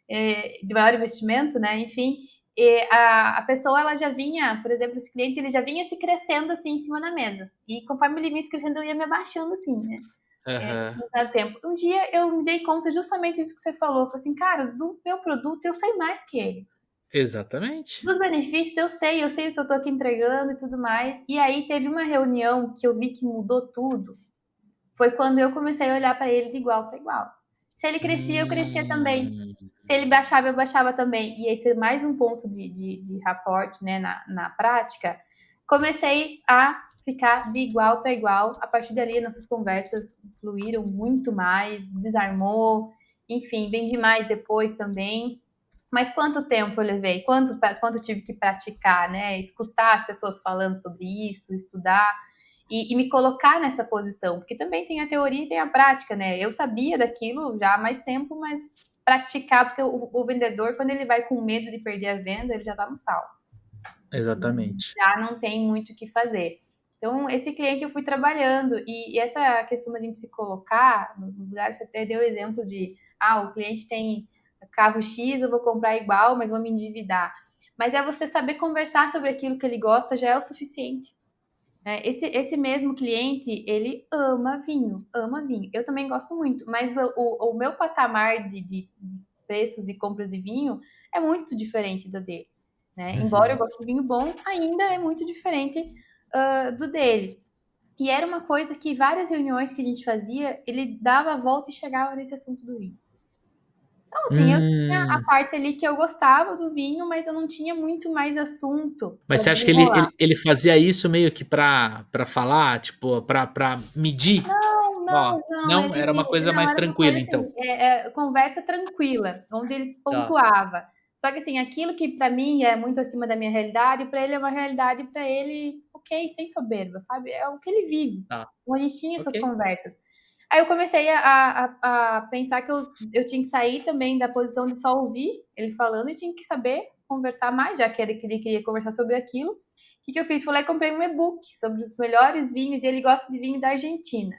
de maior investimento, né? Enfim, e a pessoa ela já vinha, por exemplo, esse cliente ele já vinha se crescendo assim em cima da mesa. E conforme ele vinha se crescendo, eu ia me abaixando assim, né?
Aham.
No dado tempo. Um dia eu me dei conta justamente disso que você falou. Eu falei assim, cara, do meu produto eu sei mais que ele.
Exatamente.
Dos benefícios eu sei o que eu tô aqui entregando e tudo mais. E aí teve uma reunião que eu vi que mudou tudo. Foi quando eu comecei a olhar para ele de igual para igual. Se ele crescia, eu crescia também.
Hum,
Se ele baixava, eu baixava também. E esse é mais um ponto de rapport, né, na prática. Comecei a ficar de igual para igual. A partir dali, nossas conversas fluíram muito mais, desarmou, enfim, vendi mais depois também. Mas quanto tempo eu levei? Quanto tive que praticar, né? Escutar as pessoas falando sobre isso, estudar e me colocar nessa posição, porque também tem a teoria e tem a prática, né? Eu sabia daquilo já há mais tempo, mas praticar, porque o vendedor, quando ele vai com medo de perder a venda, ele já tá no sal. Assim,
exatamente.
já não tem muito o que fazer. Então, esse cliente eu fui trabalhando, e essa questão da gente se colocar nos lugares, você até deu o exemplo de, o cliente tem carro X, eu vou comprar igual, mas vou me endividar. mas é você saber conversar sobre aquilo que ele gosta já é o suficiente. Esse mesmo cliente, ele ama vinho, ama vinho. Eu também gosto muito, mas o meu patamar de preços e compras de vinho é muito diferente da dele, né? Embora eu
Uhum.
goste de vinho bons, ainda é muito diferente do dele. E era uma coisa que várias reuniões que a gente fazia, ele dava a volta e chegava nesse assunto do vinho. Então, tinha a
Hum.
parte ali que eu gostava do vinho, mas eu não tinha muito mais assunto
Mas
para
você acha que ele,
desenrolar.
ele, ele fazia isso meio que pra falar, tipo, pra medir?
Não,
Ó,
não, não,
não? Era uma coisa mais
era uma coisa
tranquila, então.
assim, conversa tranquila, onde ele
Tá,
pontuava. Só que assim, aquilo que para mim é muito acima da minha realidade, para ele é uma realidade para ele, ok, sem soberba, sabe? É o que ele vive.
tá.
Então a gente tinha essas
Ok.
conversas. Aí eu comecei a pensar que eu tinha que sair também da posição de só ouvir ele falando e tinha que saber conversar mais, já que ele queria conversar sobre aquilo. O que eu fiz? Fui lá e comprei um e-book sobre os melhores vinhos, e ele gosta de vinho da Argentina.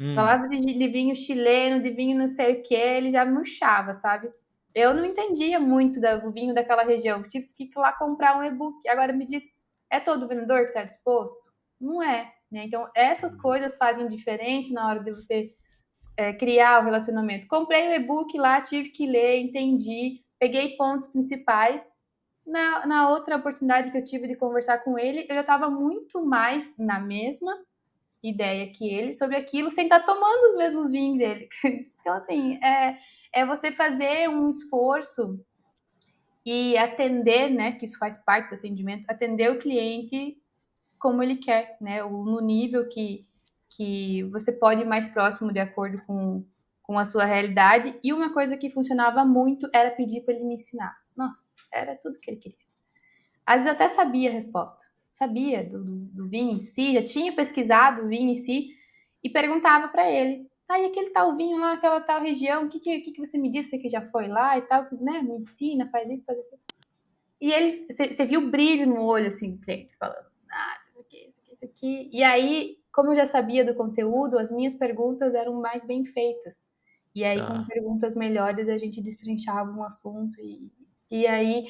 Hum,
Falava de vinho chileno, de vinho não sei o que, ele já murchava, sabe? Eu não entendia muito do vinho daquela região. Tive que ir lá comprar um e-book. Agora me diz, é todo vendedor que está disposto? Não é, né? Então, essas coisas fazem diferença na hora de você criar o relacionamento. Comprei o e-book lá, tive que ler, entendi, peguei pontos principais. Na outra oportunidade que eu tive de conversar com ele, eu já estava muito mais na mesma ideia que ele sobre aquilo sem estar tomando os mesmos vinhos dele. Então, assim, é você fazer um esforço e atender, né? Que isso faz parte do atendimento, atender o cliente como ele quer, né? No nível que você pode ir mais próximo de acordo com a sua realidade. E uma coisa que funcionava muito era pedir para ele me ensinar. Nossa, era tudo que ele queria. Às vezes eu até sabia a resposta. Sabia do vinho em si, já tinha pesquisado o vinho em si e perguntava para ele. Ah, e aquele tal vinho lá, aquela tal região, o que você me disse que já foi lá e tal, né? Me ensina, faz isso, faz aquilo. E ele, você viu o brilho no olho, assim, do cliente, falando, isso aqui, isso aqui, isso aqui. E aí, como eu já sabia do conteúdo, as minhas perguntas eram mais bem feitas. E aí, com
tá.
perguntas melhores, a gente destrinchava um assunto. E aí,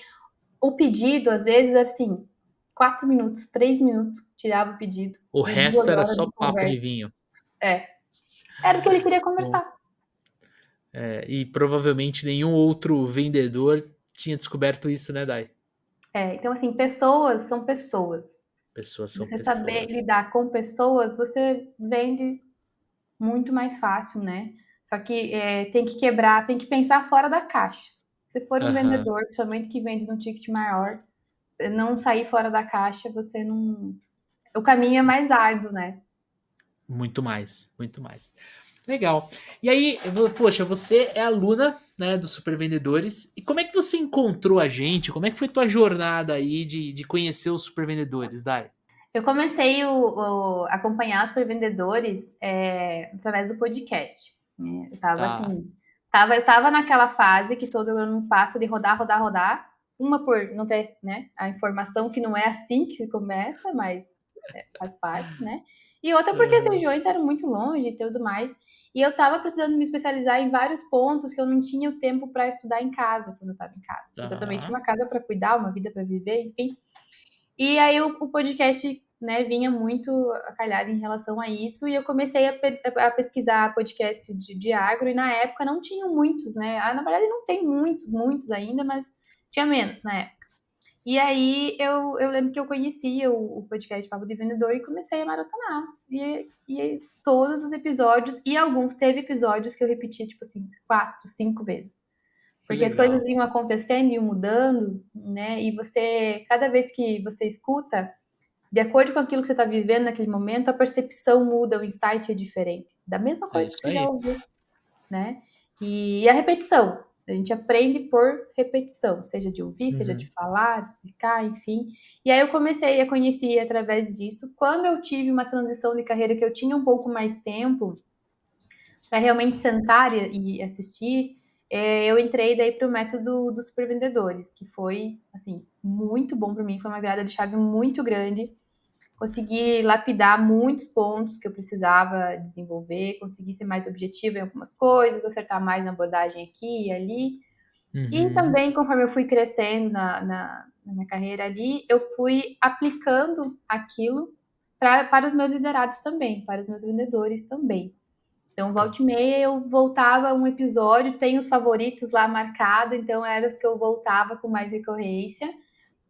o pedido, às vezes, era assim, 4 minutos, 3 minutos, tirava o pedido
O
de
resto
2
era
horas
só
de
papo de
conversa.
vinho.
É, era o que ele queria
Bom,
conversar.
e provavelmente nenhum outro vendedor tinha descoberto isso, né, Dai?
Então, assim, pessoas são pessoas.
Pessoas são
Você saber
pessoas.
lidar com pessoas, você vende muito mais fácil, né? Só que tem que quebrar, tem que pensar fora da caixa. Se for um
Aham.
vendedor, principalmente que vende num ticket maior, não sair fora da caixa, você não. O caminho é mais árduo, né?
Muito mais, muito mais. Legal. E aí, poxa, você é aluna, né, dos Super Vendedores. E como é que você encontrou a gente? Como é que foi tua jornada aí de conhecer os Super Vendedores, Dai?
Eu comecei a acompanhar os pré-vendedores através do podcast. Né? Eu tava
Tá.
assim, eu tava naquela fase que todo ano passa de rodar, rodar, rodar. Uma por não ter, né, a informação que não é assim que se começa, mas faz parte, né? E outra porque as
Aham.
regiões eram muito longe e tudo mais. E eu tava precisando me especializar em vários pontos que eu não tinha o tempo para estudar em casa, quando eu tava em casa. Porque eu também tinha
Tá.
uma casa para cuidar, uma vida para viver, enfim. E aí o podcast, né, vinha muito a calhar em relação a isso, e eu comecei a pesquisar podcast de agro, e na época não tinham muitos, né? Na verdade não tem muitos ainda, mas tinha menos na época. E aí eu lembro que eu conhecia o podcast Papo de Vendedor e comecei a maratonar. E todos os episódios, e alguns teve episódios que eu repetia, tipo assim, 4, 5 vezes.
Que
Porque as coisas
legal.
iam acontecendo, iam mudando, né? E você, cada vez que você escuta, de acordo com aquilo que você está vivendo naquele momento, a percepção muda, o insight é diferente. Da mesma
É
coisa que
isso
você já
aí.
ouviu, né? E a repetição. A gente aprende por repetição, seja de ouvir, seja de
Uhum.
falar, de explicar, enfim. E aí eu comecei a conhecer através disso. Quando eu tive uma transição de carreira que eu tinha um pouco mais tempo para realmente sentar e assistir, eu entrei daí para o método dos supervendedores, que foi assim muito bom para mim, foi uma virada de chave muito grande. Consegui lapidar muitos pontos que eu precisava desenvolver, consegui ser mais objetiva em algumas coisas, acertar mais na abordagem aqui e ali. E
Uhum.
também, conforme eu fui crescendo na minha carreira ali, eu fui aplicando aquilo para os meus liderados também, para os meus vendedores também. Então, volta e meia, eu voltava um episódio, tem os favoritos lá marcado, então eram os que eu voltava com mais recorrência,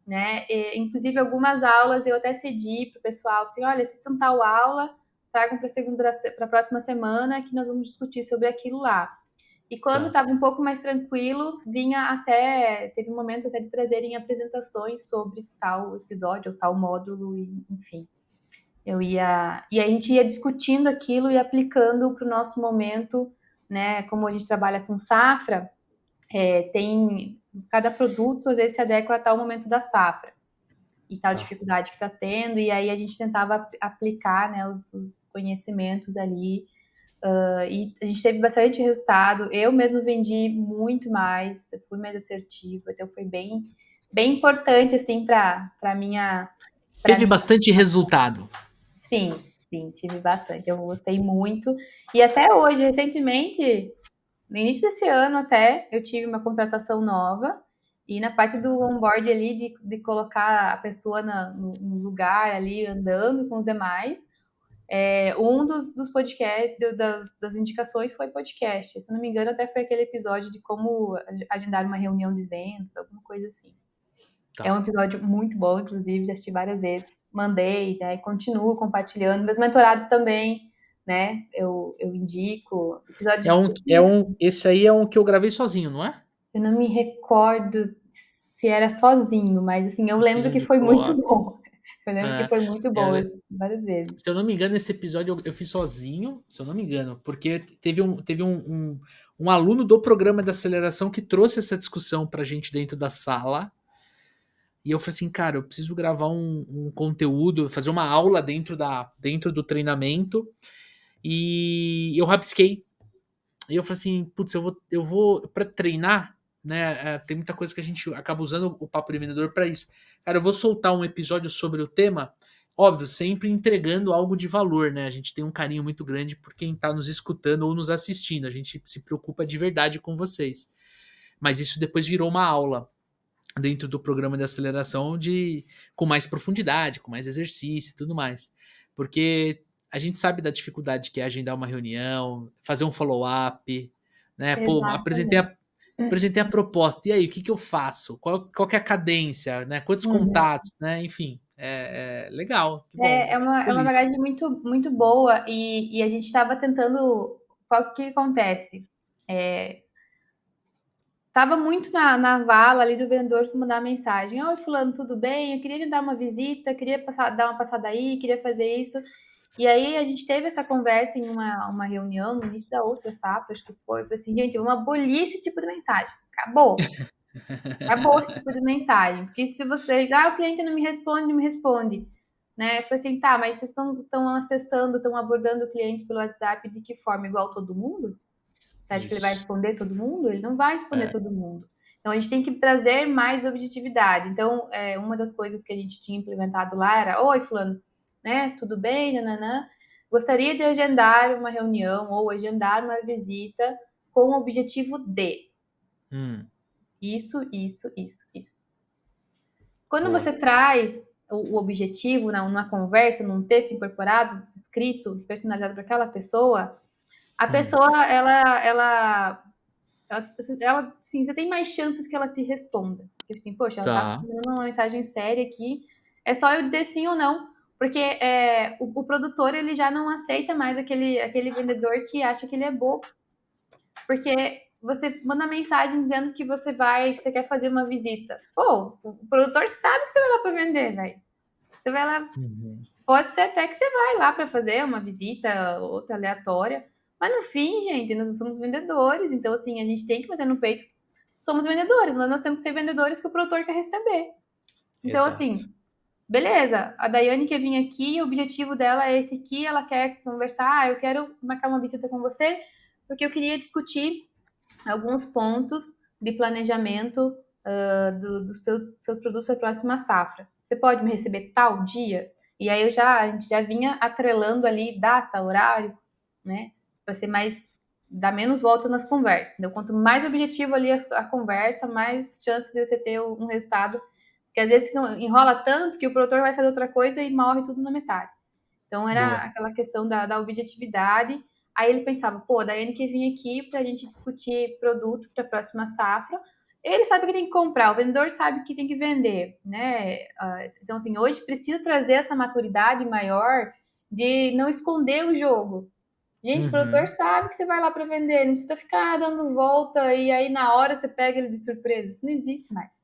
né? Inclusive, algumas aulas eu até cedi para o pessoal, assim, olha, assistam tal aula, tragam para a próxima semana que nós vamos discutir sobre aquilo lá. E quando
Tá.
estava um pouco mais tranquilo, teve momentos até de trazerem apresentações sobre tal episódio ou tal módulo, enfim. E a gente ia discutindo aquilo e aplicando para o nosso momento, né? Como a gente trabalha com safra, cada produto às vezes se adequa a tal momento da safra e tal dificuldade que está tendo, e aí a gente tentava aplicar, né, os conhecimentos ali, e a gente teve bastante resultado. Eu mesmo vendi muito mais, fui mais assertiva, então foi bem, bem importante, assim, para minha...
Teve bastante resultado.
Sim, tive bastante. Eu gostei muito. E até hoje, recentemente, no início desse ano até, eu tive uma contratação nova. E na parte do onboard ali, de colocar a pessoa no lugar ali, andando com os demais, um dos podcasts, das indicações foi podcast. Se não me engano, até foi aquele episódio de como agendar uma reunião de vendas, alguma coisa assim. É um episódio muito bom, inclusive, já assisti várias vezes. Mandei, né? E continuo compartilhando. Meus mentorados também, né? Eu indico.
Esse aí é um que eu gravei sozinho, não é?
Eu não me recordo se era sozinho, mas assim, eu lembro
Fiz um
que
de
foi muito
follow-up.
bom. Eu lembro que foi muito bom, várias vezes.
Se eu não me engano, esse episódio eu fiz sozinho, se eu não me engano, porque teve um aluno do programa de aceleração que trouxe essa discussão pra gente dentro da sala. E eu falei assim, cara, eu preciso gravar um conteúdo, fazer uma aula dentro do treinamento. E eu rabisquei. E eu falei assim, putz, eu vou para treinar, né? Tem muita coisa que a gente acaba usando o papo de vendedor para isso. Cara, eu vou soltar um episódio sobre o tema, óbvio, sempre entregando algo de valor, né? A gente tem um carinho muito grande por quem tá nos escutando ou nos assistindo. A gente se preocupa de verdade com vocês. Mas isso depois virou uma aula dentro do programa de aceleração com mais profundidade, com mais exercício e tudo mais. Porque a gente sabe da dificuldade que é agendar uma reunião, fazer um follow-up, né? Pô,
Exatamente.
apresentei a proposta, e aí, o que eu faço? Qual que é a cadência, né? Quantos
Uhum.
contatos, né? Enfim, é legal, que bom,
É
fico
uma
feliz.
bagagem muito, muito boa e a gente estava tentando. Qual que acontece? Tava muito na vala ali do vendedor para mandar mensagem. Oi, fulano, tudo bem? Eu queria te dar uma visita, queria dar uma passada aí, queria fazer isso. E aí a gente teve essa conversa em uma reunião no início da outra safra, acho que foi. Eu falei assim, gente, vamos abolir esse tipo de mensagem. Acabou. Acabou esse tipo de mensagem. Porque se vocês, o cliente não me responde, não me responde. Né? Eu falei assim, tá, mas vocês estão acessando, estão abordando o cliente pelo WhatsApp de que forma? Igual todo mundo? Você acha que ele vai
Isso.
responder todo mundo? Ele não vai responder
É.
todo mundo. Então, a gente tem que trazer mais objetividade. Então, uma das coisas que a gente tinha implementado lá era: oi, fulano, né? Tudo bem? Nananã. Gostaria de agendar uma reunião ou agendar uma visita com o objetivo de isso, isso, isso, isso. Quando
Boa.
você traz o objetivo numa conversa, num texto incorporado, escrito, personalizado para aquela pessoa, a pessoa, ela, sim, você tem mais chances que ela te responda. Porque assim, poxa, ela tá
Tá.
mandando uma mensagem séria aqui. É só eu dizer sim ou não. Porque o produtor, ele já não aceita mais aquele vendedor que acha que ele é bobo. Porque você manda mensagem dizendo que você quer fazer uma visita. Pô, o produtor sabe que você vai lá para vender, velho. Você vai lá, pode ser até que você vai lá para fazer uma visita, outra aleatória. Mas no fim, gente, nós somos vendedores, então assim, a gente tem que bater no peito. Somos vendedores, mas nós temos que ser vendedores que o produtor quer receber. Então,
Exato.
assim, beleza, a Daiane quer vir aqui, o objetivo dela é esse aqui, ela quer conversar, eu quero marcar uma visita com você, porque eu queria discutir alguns pontos de planejamento dos seus produtos para a próxima safra. Você pode me receber tal dia? E aí a gente já vinha atrelando ali data, horário, né? Para ser dar menos voltas nas conversas. Então, quanto mais objetivo ali a conversa, mais chances de você ter um resultado Porque às vezes enrola tanto que o produtor vai fazer outra coisa e morre tudo na metade. Então era
Boa.
aquela questão da objetividade. Aí ele pensava, pô, a Daiane quer vir aqui para a gente discutir produto para a próxima safra. Ele sabe que tem que comprar, o vendedor sabe que tem que vender, né? Então, assim, hoje precisa trazer essa maturidade maior de não esconder o jogo. Gente, o produtor
Uhum.
sabe que você vai lá para vender, não precisa ficar dando volta e aí na hora você pega ele de surpresa. Isso não existe mais.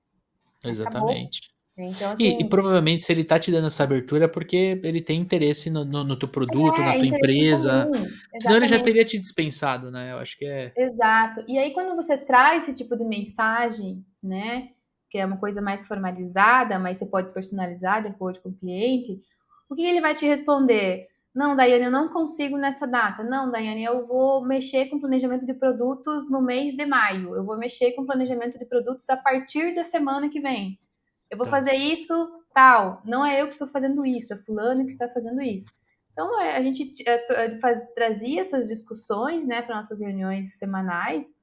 Acabou.
Exatamente.
Então,
E
assim,
provavelmente se ele tá te dando essa abertura é porque ele tem interesse no teu produto, na
é
tua
interesse em
empresa,
comum.
senão ele já
Exatamente.
teria te dispensado, né, eu acho que é
Exato. E aí, quando você traz esse tipo de mensagem, né, que é uma coisa mais formalizada, mas você pode personalizar de acordo com o cliente, o que ele vai te responder? Não, Daiane, eu não consigo nessa data. Não, Daiane, eu vou mexer com planejamento de produtos no mês de maio. Eu vou mexer com planejamento de produtos a partir da semana que vem. Eu vou
tá.
fazer isso, tal. Não é eu que estou fazendo isso, é fulano que está fazendo isso. Então, a gente trazia essas discussões, né, para nossas reuniões semanais,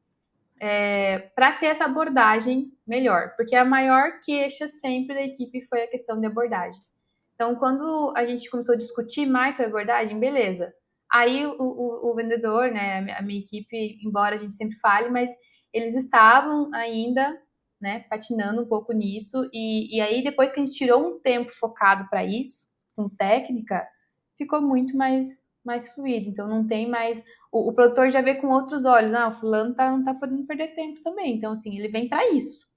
para ter essa abordagem melhor, porque a maior queixa sempre da equipe foi a questão de abordagem. Então, quando a gente começou a discutir mais sobre abordagem, beleza. Aí o vendedor, né, a minha equipe, embora a gente sempre fale, mas eles estavam ainda, né, patinando um pouco nisso. E aí, depois que a gente tirou um tempo focado para isso, com técnica, ficou muito mais fluido. Então, não tem mais. O produtor já vê com outros olhos. Ah, o fulano não tá podendo perder tempo também. Então, assim, ele vem para isso.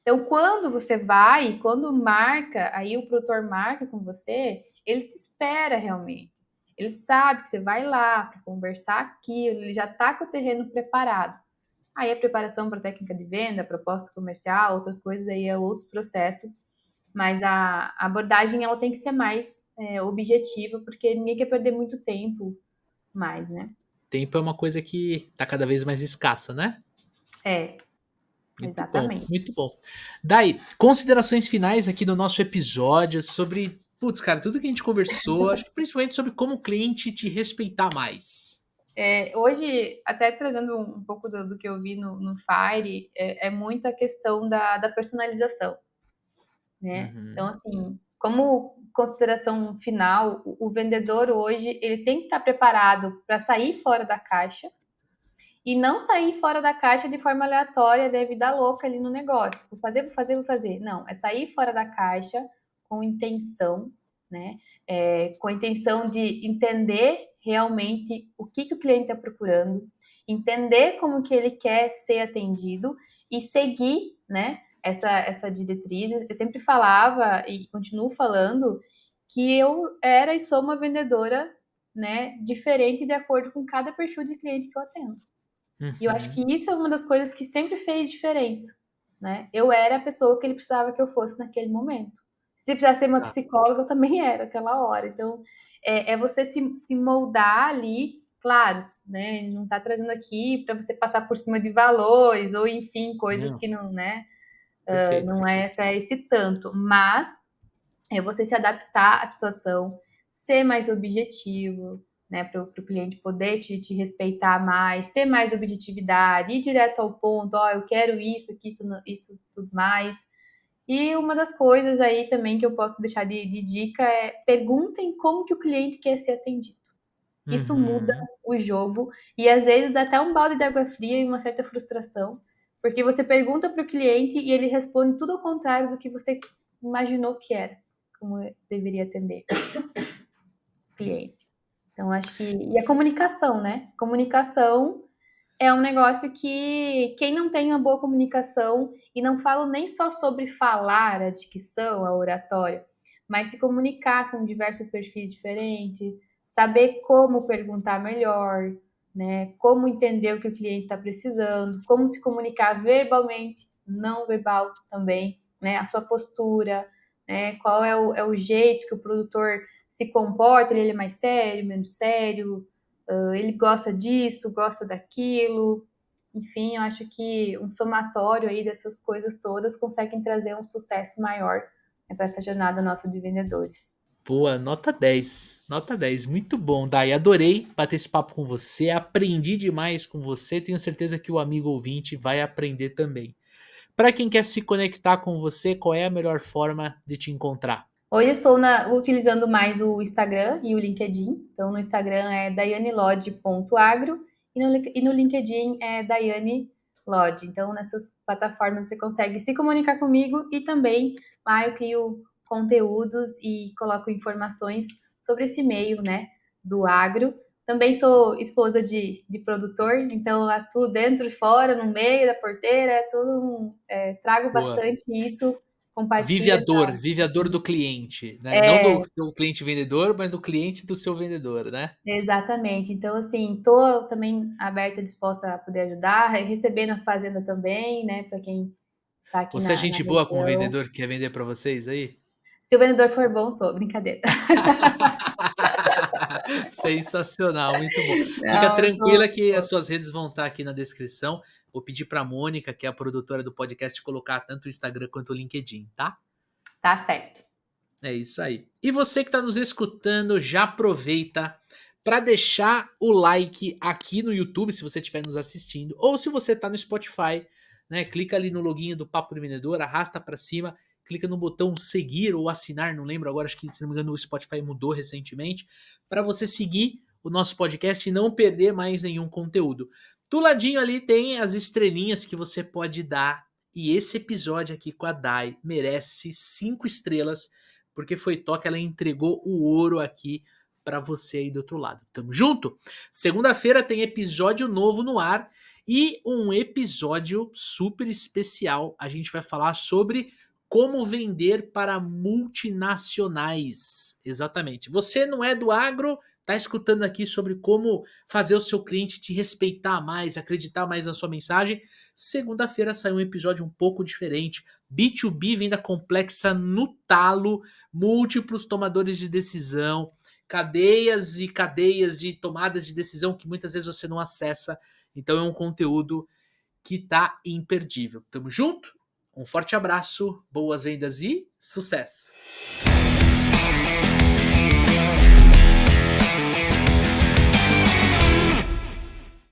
Então, quando você vai, quando marca, aí o produtor marca com você, ele te espera realmente. Ele sabe que você vai lá para conversar aquilo, ele já está com o terreno preparado. Aí a preparação para técnica de venda, proposta comercial, outras coisas aí, outros processos. Mas a abordagem ela tem que ser mais objetiva, porque ninguém quer perder muito tempo mais, né?
Tempo é uma coisa que tá cada vez mais escassa, né?
É,
Muito bom,
exatamente.
muito bom. Daí, considerações finais aqui do nosso episódio sobre, putz, cara, tudo que a gente conversou, acho que principalmente sobre como o cliente te respeitar mais.
Hoje, até trazendo um pouco do que eu vi no Fire, é muito a questão da personalização, né? Então,
Uhum,
assim, como consideração final, o vendedor hoje, ele tem que estar preparado para sair fora da caixa e não sair fora da caixa de forma aleatória, de vida louca ali no negócio. Vou fazer, vou fazer, vou fazer. Não, é sair fora da caixa com intenção, né? Com a intenção de entender realmente o que o cliente está procurando, entender como que ele quer ser atendido e seguir, né? Essa diretriz. Eu sempre falava e continuo falando que eu era e sou uma vendedora, né, diferente de acordo com cada perfil de cliente que eu atendo. E eu acho que
uhum,
isso é uma das coisas que sempre fez diferença, né? Eu era a pessoa que ele precisava que eu fosse naquele momento. Se precisasse ser uma
tá.
psicóloga, eu também era aquela hora. Então, é você se moldar ali, claro, né? Ele não está trazendo aqui para você passar por cima de valores ou, enfim, coisas
Não,
que não, né?
perfeito,
Não é
perfeito.
até esse tanto. Mas é você se adaptar à situação, ser mais objetivo, né, para o cliente poder te respeitar mais, ter mais objetividade, ir direto ao ponto, ó, eu quero isso, aqui, isso, tudo mais. E uma das coisas aí também que eu posso deixar de dica é perguntem como que o cliente quer ser atendido. Isso muda
Uhum.
o jogo e às vezes dá até um balde de água fria e uma certa frustração, porque você pergunta para o cliente e ele responde tudo ao contrário do que você imaginou que era, como deveria atender o cliente. Então, acho que. E a comunicação, né? Comunicação é um negócio que quem não tem uma boa comunicação, e não falo nem só sobre falar, a dicção, a oratória, mas se comunicar com diversos perfis diferentes, saber como perguntar melhor, né? Como entender o que o cliente está precisando, como se comunicar verbalmente, não verbal também, né? A sua postura, né? Qual é o jeito que o produtor se comporta, ele é mais sério, menos sério, ele gosta disso, gosta daquilo. Enfim, eu acho que um somatório aí dessas coisas todas conseguem trazer um sucesso maior, né, para essa jornada nossa de vendedores.
Boa, nota 10, nota 10, muito bom, Dai, adorei bater esse papo com você, aprendi demais com você, tenho certeza que o amigo ouvinte vai aprender também. Para quem quer se conectar com você, qual é a melhor forma de te encontrar?
Hoje eu estou utilizando mais o Instagram e o LinkedIn. Então, no Instagram é daianelodge.agro e no LinkedIn é Daiane Lodge. Então, nessas plataformas você consegue se comunicar comigo e também lá eu crio conteúdos e coloco informações sobre esse meio, né, do agro. Também sou esposa de produtor, então atuo dentro e fora, no meio da porteira, trago
Boa.
bastante isso, compartilho essa.
Vive a dor do cliente, né? Não do cliente vendedor, mas do cliente do seu vendedor, né?
Exatamente. Então, assim, tô também aberta, disposta a poder ajudar, receber na fazenda também, né, para quem tá aqui
Você é
na
gente boa com o
região.
vendedor que quer vender para vocês aí?
Se o vendedor for bom, sou, brincadeira.
Sensacional, muito bom. Fica
Não, eu
tranquila que as
sou.
suas redes vão estar aqui na descrição. Vou pedir para a Mônica, que é a produtora do podcast, colocar tanto o Instagram quanto o LinkedIn, tá?
Tá certo.
É isso aí. E você que está nos escutando, já aproveita para deixar o like aqui no YouTube, se você estiver nos assistindo, ou se você está no Spotify, né? Clica ali no loginho do Papo de Vendedor, arrasta para cima, clica no botão seguir ou assinar, não lembro agora, acho que se não me engano o Spotify mudou recentemente, para você seguir o nosso podcast e não perder mais nenhum conteúdo. Do ladinho ali tem as estrelinhas que você pode dar, e esse episódio aqui com a Dai merece 5 estrelas porque foi toque, ela entregou o ouro aqui para você aí do outro lado. Tamo junto? Segunda-feira tem episódio novo no ar e um episódio super especial. A gente vai falar sobre como vender para multinacionais. Exatamente. Você não é do agro, tá escutando aqui sobre como fazer o seu cliente te respeitar mais, acreditar mais na sua mensagem. Segunda-feira sai um episódio um pouco diferente. B2B, venda complexa no talo, múltiplos tomadores de decisão, cadeias e cadeias de tomadas de decisão que muitas vezes você não acessa. Então é um conteúdo que tá imperdível. Tamo junto? Um forte abraço, boas vendas e sucesso!